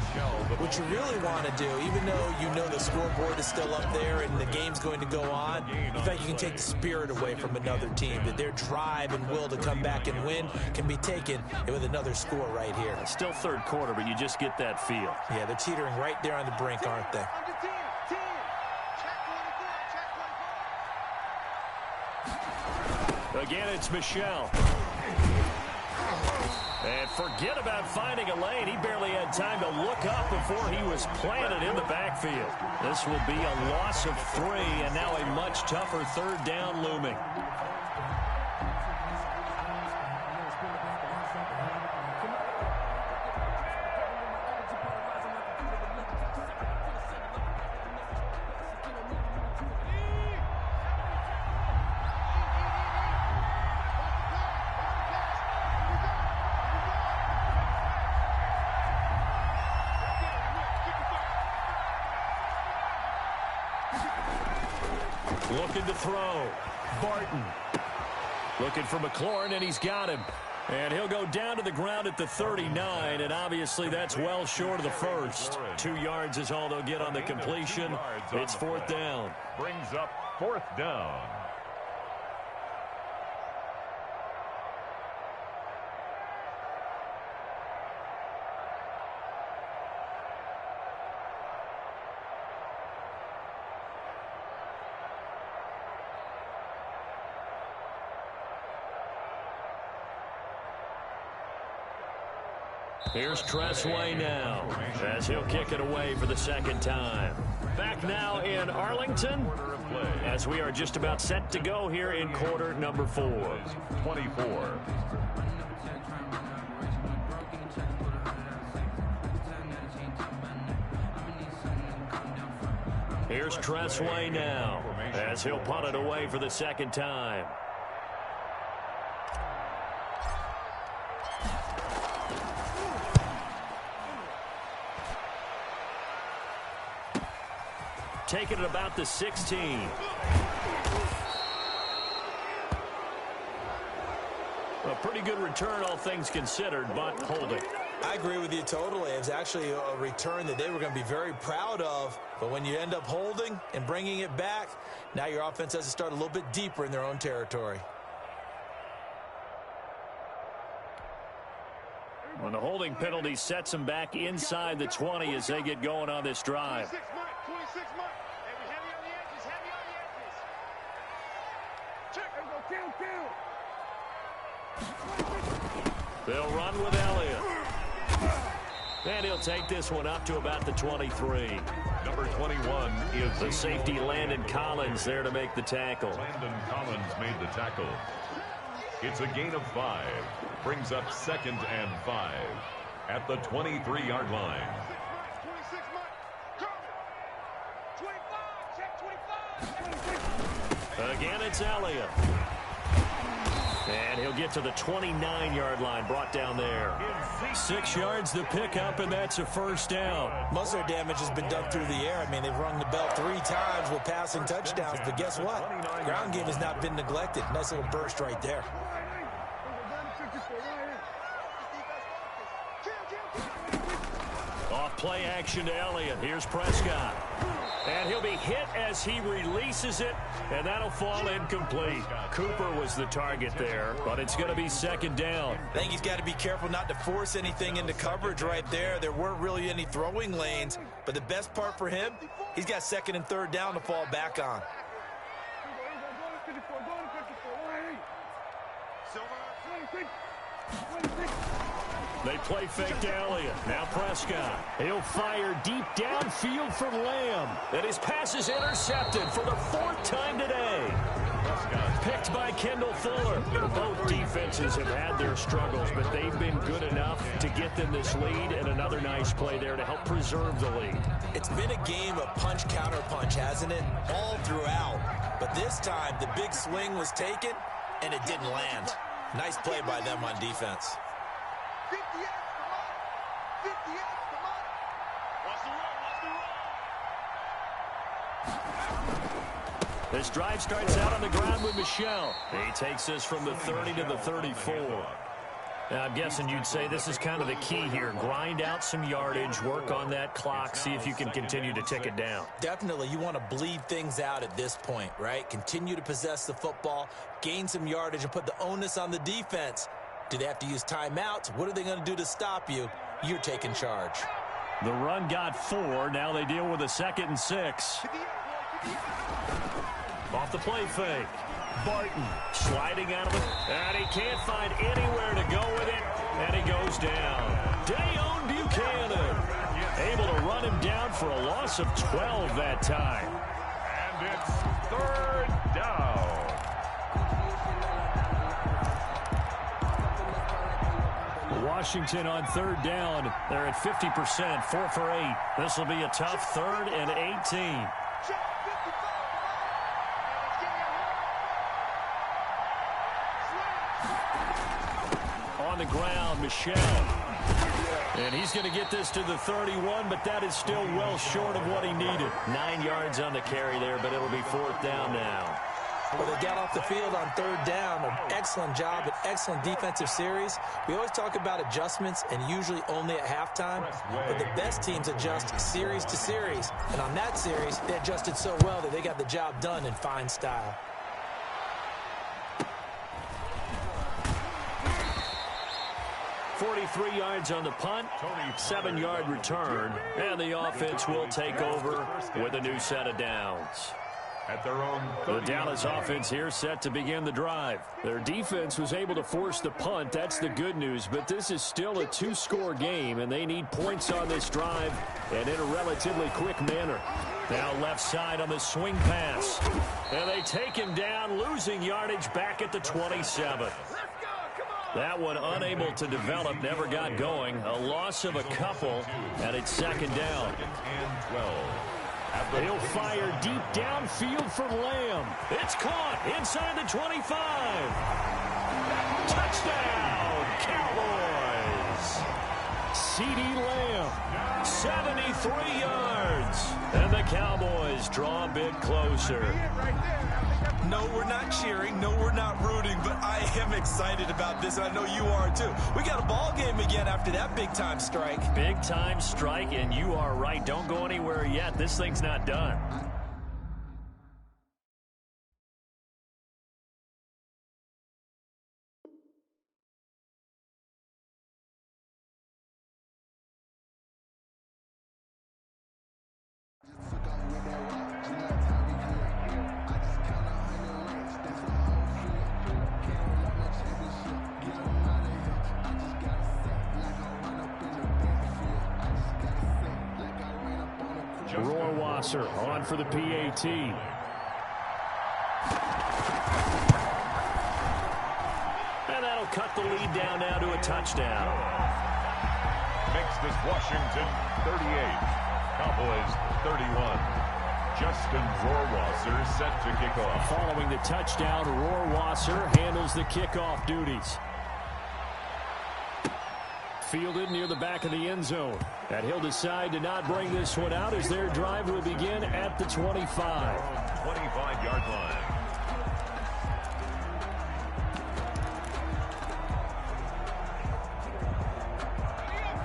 S6: what you really want to do, even though you know the scoreboard is still up there and the game's going to go on, in fact, you can take the spirit away from another team, that their drive and will to come back and win can be taken with another score right here.
S1: It's still third quarter, but you just get that feel.
S6: Yeah, they're teetering right there on the brink, aren't they?
S1: Again, it's Michel. And forget about finding a lane. He barely had time to look up before he was planted in the backfield. This will be a loss of 3, and now a much tougher third down looming. Looking to throw. Barton. Looking for McLaurin, and he's got him. And he'll go down to the ground at the 39, and obviously that's well short of the first. 2 yards is all they'll get on the completion. It's 4th down.
S3: Brings up 4th down.
S1: Here's Tressway now, as he'll kick it away for the 2nd time. Back now in Arlington, as we are just about set to go here in quarter number 4.
S3: 24.
S1: Here's Tressway now, as he'll punt it away for the 2nd time. Taking it about the 16. A pretty good return, all things considered, but holding.
S6: I agree with you totally. It's actually a return that they were going to be very proud of. But when you end up holding and bringing it back, now your offense has to start a little bit deeper in their own territory.
S1: When the holding penalty sets them back inside the 20 as they get going on this drive.
S5: 26 months. Heavy on the edges. Check.
S1: They'll run with Elliott. And he'll take this one up to about the 23.
S3: Number 21 is
S1: the safety, Landon Collins, there to make the tackle.
S3: Landon Collins made the tackle. It's a gain of 5. Brings up 2nd and 5 at the 23-yard line.
S5: 26 months. 25. Check 25.
S1: Again, it's Elliott. And he'll get to the 29-yard line, brought down there. 6 yards the pickup, and that's a 1st down.
S6: Most of their damage has been done through the air. I mean, they've rung the bell 3 times with passing touchdowns, but guess what? Ground game has not been neglected. Nice little burst right there.
S1: Off play action to Elliott. Here's Prescott. And he'll be hit as he releases it, and that'll fall incomplete. Cooper was the target there, but it's going to be 2nd down.
S6: I think he's got to be careful not to force anything into coverage right there. There weren't really any throwing lanes, but the best part for him, he's got 2nd and 3rd down to fall back on.
S1: They play fake to Elliott. Now Prescott. He'll fire deep downfield for Lamb. And his pass is intercepted for the 4th time today. Picked by Kendall Fuller. Both defenses have had their struggles, but they've been good enough to get them this lead, and another nice play there to help preserve the lead.
S6: It's been a game of punch-counter-punch, hasn't it? All throughout. But this time, the big swing was taken, and it didn't land. Nice play by them on defense.
S5: 50 extra money. 50 extra money. Watch the run.
S2: This drive starts out on the ground with Michel. He takes this from the 30 to the 34. Now, I'm guessing you'd say this is kind of the key here. Grind out some yardage, work on that clock, see if you can continue to tick it down.
S6: Definitely, you want to bleed things out at this point, right? Continue to possess the football, gain some yardage, and put the onus on the defense. Do they have to use timeouts? What are they going to do to stop you? You're taking charge.
S2: The run got 4. Now they deal with a 2nd and 6. Off the play fake. Barton sliding out of it, and he can't find anywhere to go with it, and he goes down. Dayon Buchanan able to run him down for a loss of 12 that time.
S3: And it's 3rd down.
S2: Washington on 3rd down. They're at 50%, 4 for 8. This will be a tough 3rd and 18. On the ground, Michel. And he's going to get this to the 31, but that is still well short of what he needed. 9 yards on the carry there, but it'll be 4th down now.
S6: Well, they got off the field on 3rd down. An excellent job, an excellent defensive series. We always talk about adjustments and usually only at halftime, but the best teams adjust series to series. And on that series, they adjusted so well that they got the job done in fine style.
S2: .43 yards on the punt, 7-yard return, and the offense will take over with a new set of downs.
S3: At their own
S2: The Dallas offense here set to begin the drive. Their defense was able to force the punt. That's the good news, but this is still a 2-score game, and they need points on this drive and in a relatively quick manner. Now left side on the swing pass, and they take him down, losing yardage back at the 27. That one unable to develop, never got going. A loss of a couple, and it's 2nd down.
S3: and 12.
S2: He'll fire deep downfield for Lamb. It's caught inside the 25. Touchdown, Cowboys. CeeDee Lamb, 73 yards. And the Cowboys draw a bit closer.
S6: No, we're not cheering. No, we're not rooting, but I am excited about this, and I know you are too. We got a ball game again after that big-time strike.
S2: Big-time strike, and you are right. Don't go anywhere yet. This thing's not done. On for the PAT. And that'll cut the lead down now to a touchdown.
S3: Makes this Washington 38. Cowboys 31. Justin Rohrwasser set to kick off.
S2: Following the touchdown, Rohrwasser handles the kickoff duties. Fielded near the back of the end zone. And he'll decide to not bring this one out as their drive will begin at the 25.
S3: 25-yard line.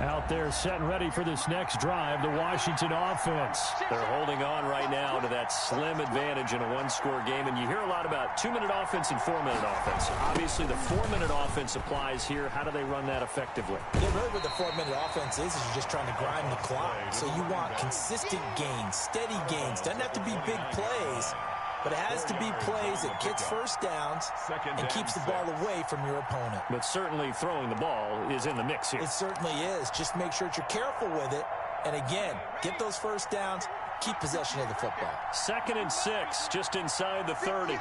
S2: Out there set and ready for this next drive, the Washington offense. They're holding on right now to that slim advantage in a 1-score game, and you hear a lot about 2-minute offense and 4-minute offense. Obviously, the 4-minute offense applies here. How do they run that effectively?
S6: Yeah, really what the 4-minute offense is you're just trying to grind the clock. So you want consistent gains, steady gains. Doesn't have to be big plays, but it has to be plays that gets first downs and keeps the ball away from your opponent.
S2: But certainly throwing the ball is in the mix here.
S6: It certainly is. Just make sure that you're careful with it. And again, get those first downs, keep possession of the football.
S2: 2nd and 6, just inside the 30.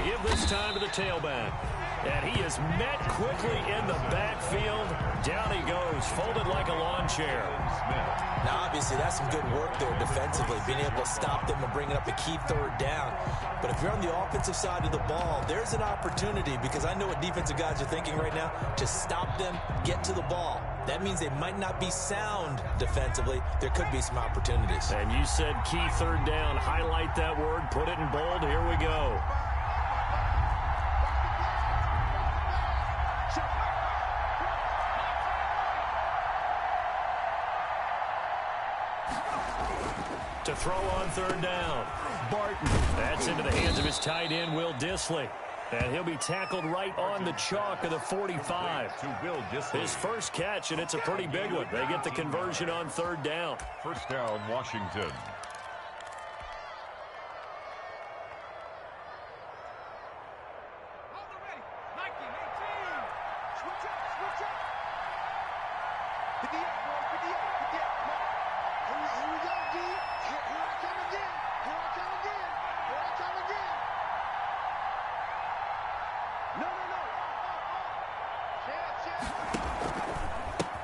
S1: give this time to the tailback. And he is met quickly in the backfield. Down he goes, folded like a lawn chair.
S6: Now, obviously, that's some good work there defensively, being able to stop them and bringing up a key third down. But if you're on the offensive side of the ball, there's an opportunity, because I know what defensive guys are thinking right now. Just stop them, get to the ball. That means they might not be sound defensively. There could be some opportunities.
S1: And you said key third down. Highlight that word, put it in bold. Here we go. To throw on third down. Barton. That's into the hands of his tight end, Will Dissly. And he'll be tackled right on the chalk of the 45.
S3: To Will Dissly.
S1: His first catch, and it's a pretty big one. They get the conversion on third down.
S3: First down, Washington.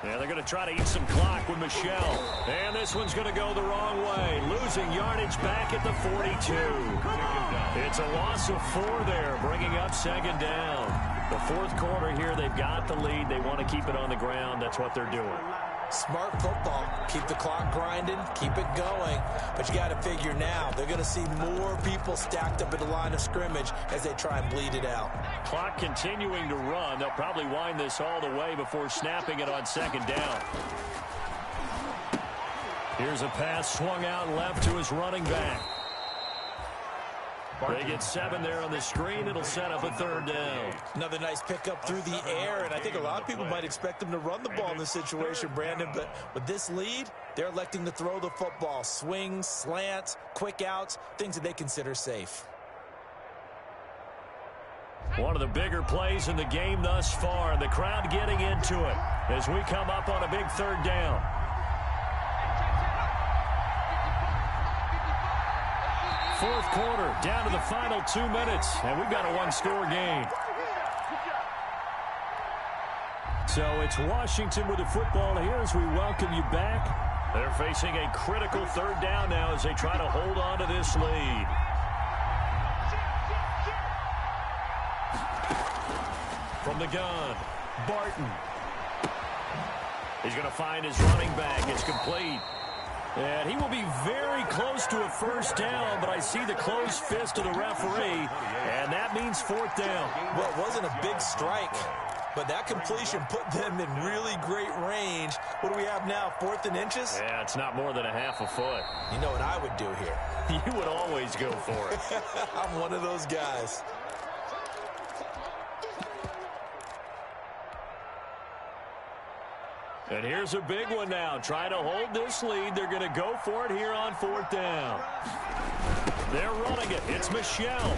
S1: Yeah, they're going to try to eat some clock with Michelle. And this one's going to go the wrong way. Losing yardage back at the 42. It's a loss of 4 there, bringing up second down. The fourth quarter here, they've got the lead. They want to keep it on the ground. That's what they're doing.
S6: Smart football. Keep the clock grinding, keep it going. But you got to figure now, they're going to see more people stacked up at the line of scrimmage as they try and bleed it out.
S1: Clock continuing to run. They'll probably wind this all the way before snapping it on second down. Here's a pass swung out left to his running back. They get 7 there on the screen. It'll set up a third down.
S6: Another nice pickup through the air, and I think a lot of people might expect them to run the ball in this situation, Brandon, but with this lead, they're electing to throw the football. Swings, slants, quick outs, things that they consider safe.
S1: One of the bigger plays in the game thus far. The crowd getting into it as we come up on a big third down. Fourth quarter, down to the final 2 minutes, and we've got a one-score game. So it's Washington with the football here as we welcome you back. They're facing a critical third down now as they try to hold on to this lead. From the gun, Barton. He's going to find his running back. It's complete. And he will be very close to a first down, but I see the closed fist of the referee, and that means fourth down.
S6: Well, it wasn't a big strike, but that completion put them in really great range. What do we have now, 4th and inches?
S1: Yeah, it's not more than a half a foot.
S6: You know what I would do here?
S1: You would always go for it.
S6: I'm one of those guys.
S1: And here's a big one now. Trying to hold this lead. They're going to go for it here on fourth down. They're running it. It's Michelle.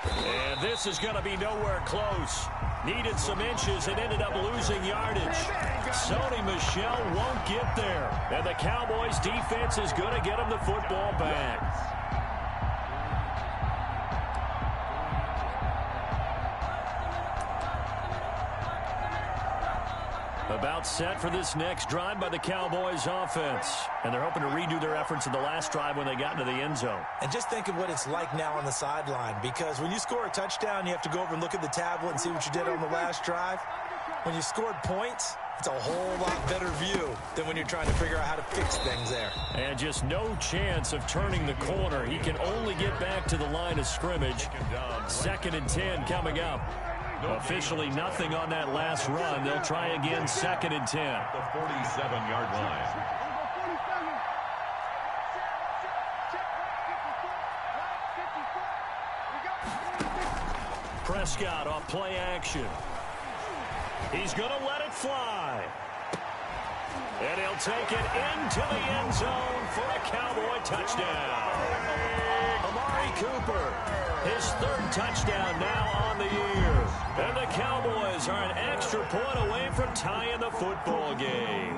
S1: And this is going to be nowhere close. Needed some inches and ended up losing yardage. Sony Michel won't get there. And the Cowboys defense is going to get him the football back. About set for this next drive by the Cowboys offense. And they're hoping to redo their efforts in the last drive when they got into the end zone.
S6: And just think of what it's like now on the sideline, because when you score a touchdown, you have to go over and look at the tablet and see what you did on the last drive. When you scored points, it's a whole lot better view than when you're trying to figure out how to fix things there.
S1: And just no chance of turning the corner. He can only get back to the line of scrimmage. 2nd and 10 coming up. Officially nothing on that last run. They'll try again 2nd and 10.
S3: The 47-yard line.
S1: Prescott off play action. He's going to let it fly. And he'll take it into the end zone for a Cowboy touchdown. Amari Cooper, his 3rd touchdown now on the year. And the Cowboys are an extra point away from tying the football game.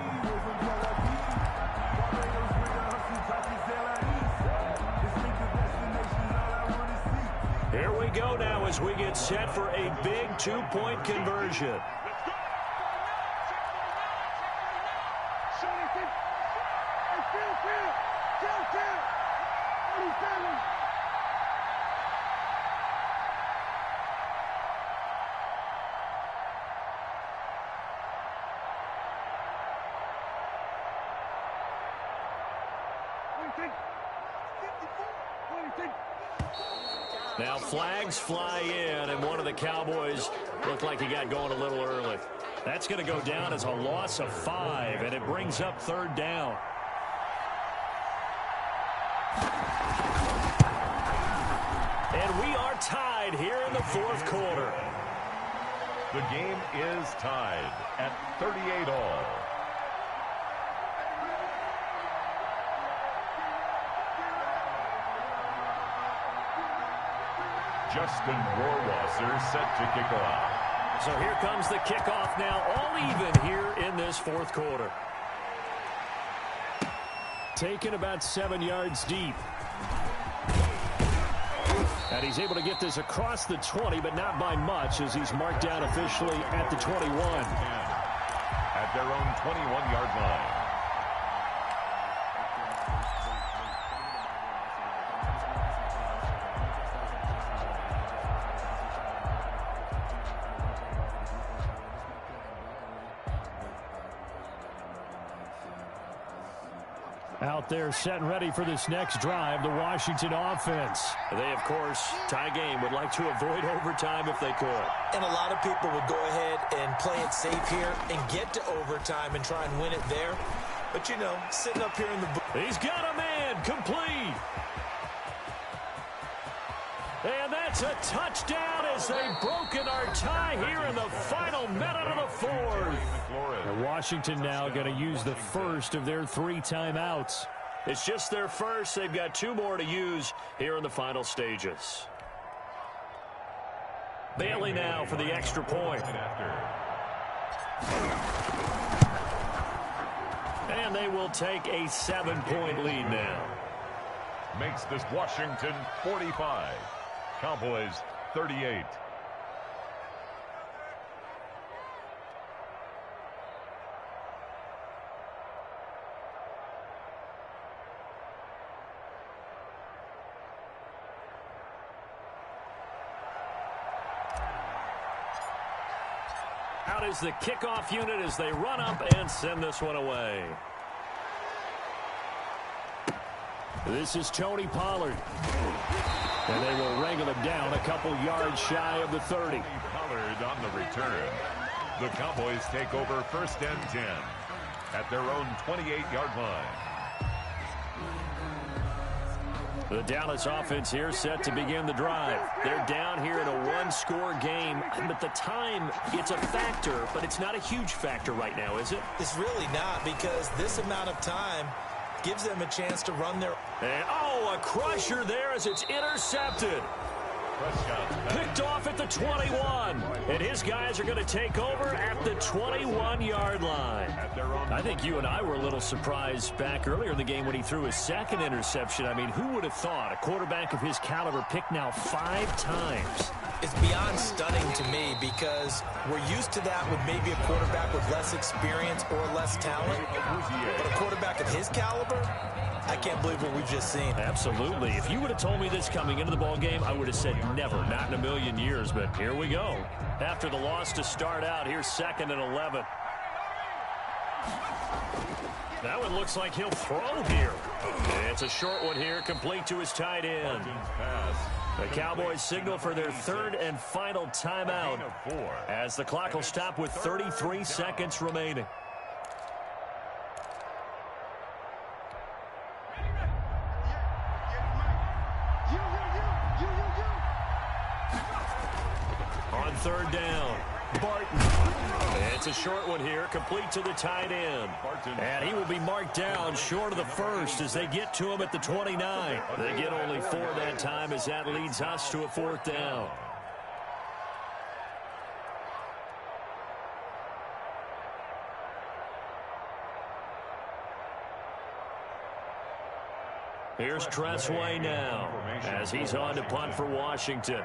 S1: Here we go now as we get set for a big two-point conversion. Now flags fly in, and one of the Cowboys looked like he got going a little early. That's going to go down as a loss of 5, and it brings up third down. And we are tied here in the fourth quarter.
S3: The game is tied at 38 all. Justin Rohrwasser set to kick off.
S1: So here comes the kickoff now, all even here in this fourth quarter.
S2: Taken about 7 yards deep. And he's able to get this across the 20, but not by much, as he's marked down officially at the 21.
S3: At their own 21-yard line.
S2: Out there set and ready for this next drive, the Washington offense.
S1: They, of course, tie game, would like to avoid overtime if they could.
S6: And a lot of people would go ahead and play it safe here and get to overtime and try and win it there. But, you know, sitting up here in the booth.
S1: He's got a man complete. And that's a touchdown as they've broken our tie here in the final minute of the fourth.
S2: And Washington now going to use the first of their 3 timeouts.
S1: It's just their first. They've got 2 more to use here in the final stages. Bailey now for the extra point. And they will take a 7-point lead now.
S3: Makes this Washington 45. Cowboys 38.
S1: Out is the kickoff unit as they run up and send this one away.
S2: This is Tony Pollard. And they will wrangle him down a couple yards shy of the 30.
S3: Pollard on the return. The Cowboys take over first and 10 at their own 28-yard line.
S1: The Dallas offense here set to begin the drive. They're down here in a 1-score game, but the time, it's a factor, but it's not a huge factor right now, is it?
S6: It's really not, because this amount of time gives them a chance to run their...
S1: And, oh, a crusher there as it's intercepted. Picked off at the 21. And his guys are going to take over at the 21-yard line. I think you and I were a little surprised back earlier in the game when he threw his second interception. I mean, who would have thought a quarterback of his caliber picked now 5 times?
S6: It's beyond stunning to me because we're used to that with maybe a quarterback with less experience or less talent. But a quarterback of his caliber, I can't believe what we've just seen.
S1: Absolutely. If you would have told me this coming into the ball game, I would have said never, not in a million years. But here we go. After the loss to start out, here's 2nd and 11. That one looks like he'll throw here. It's a short one here, complete to his tight end. The Cowboys signal for their 3rd and final timeout as the clock will stop with 33 seconds remaining. On 3rd down, Barton. It's a short one here, complete to the tight end. And he will be marked down short of the first as they get to him at the 29. They get only 4 that time as that leads us to a 4th down. Here's Tressway now as he's on to punt for Washington.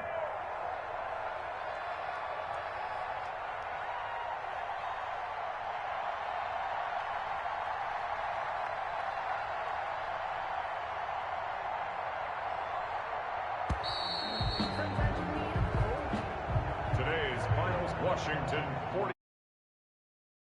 S3: Today's finals, Washington 40.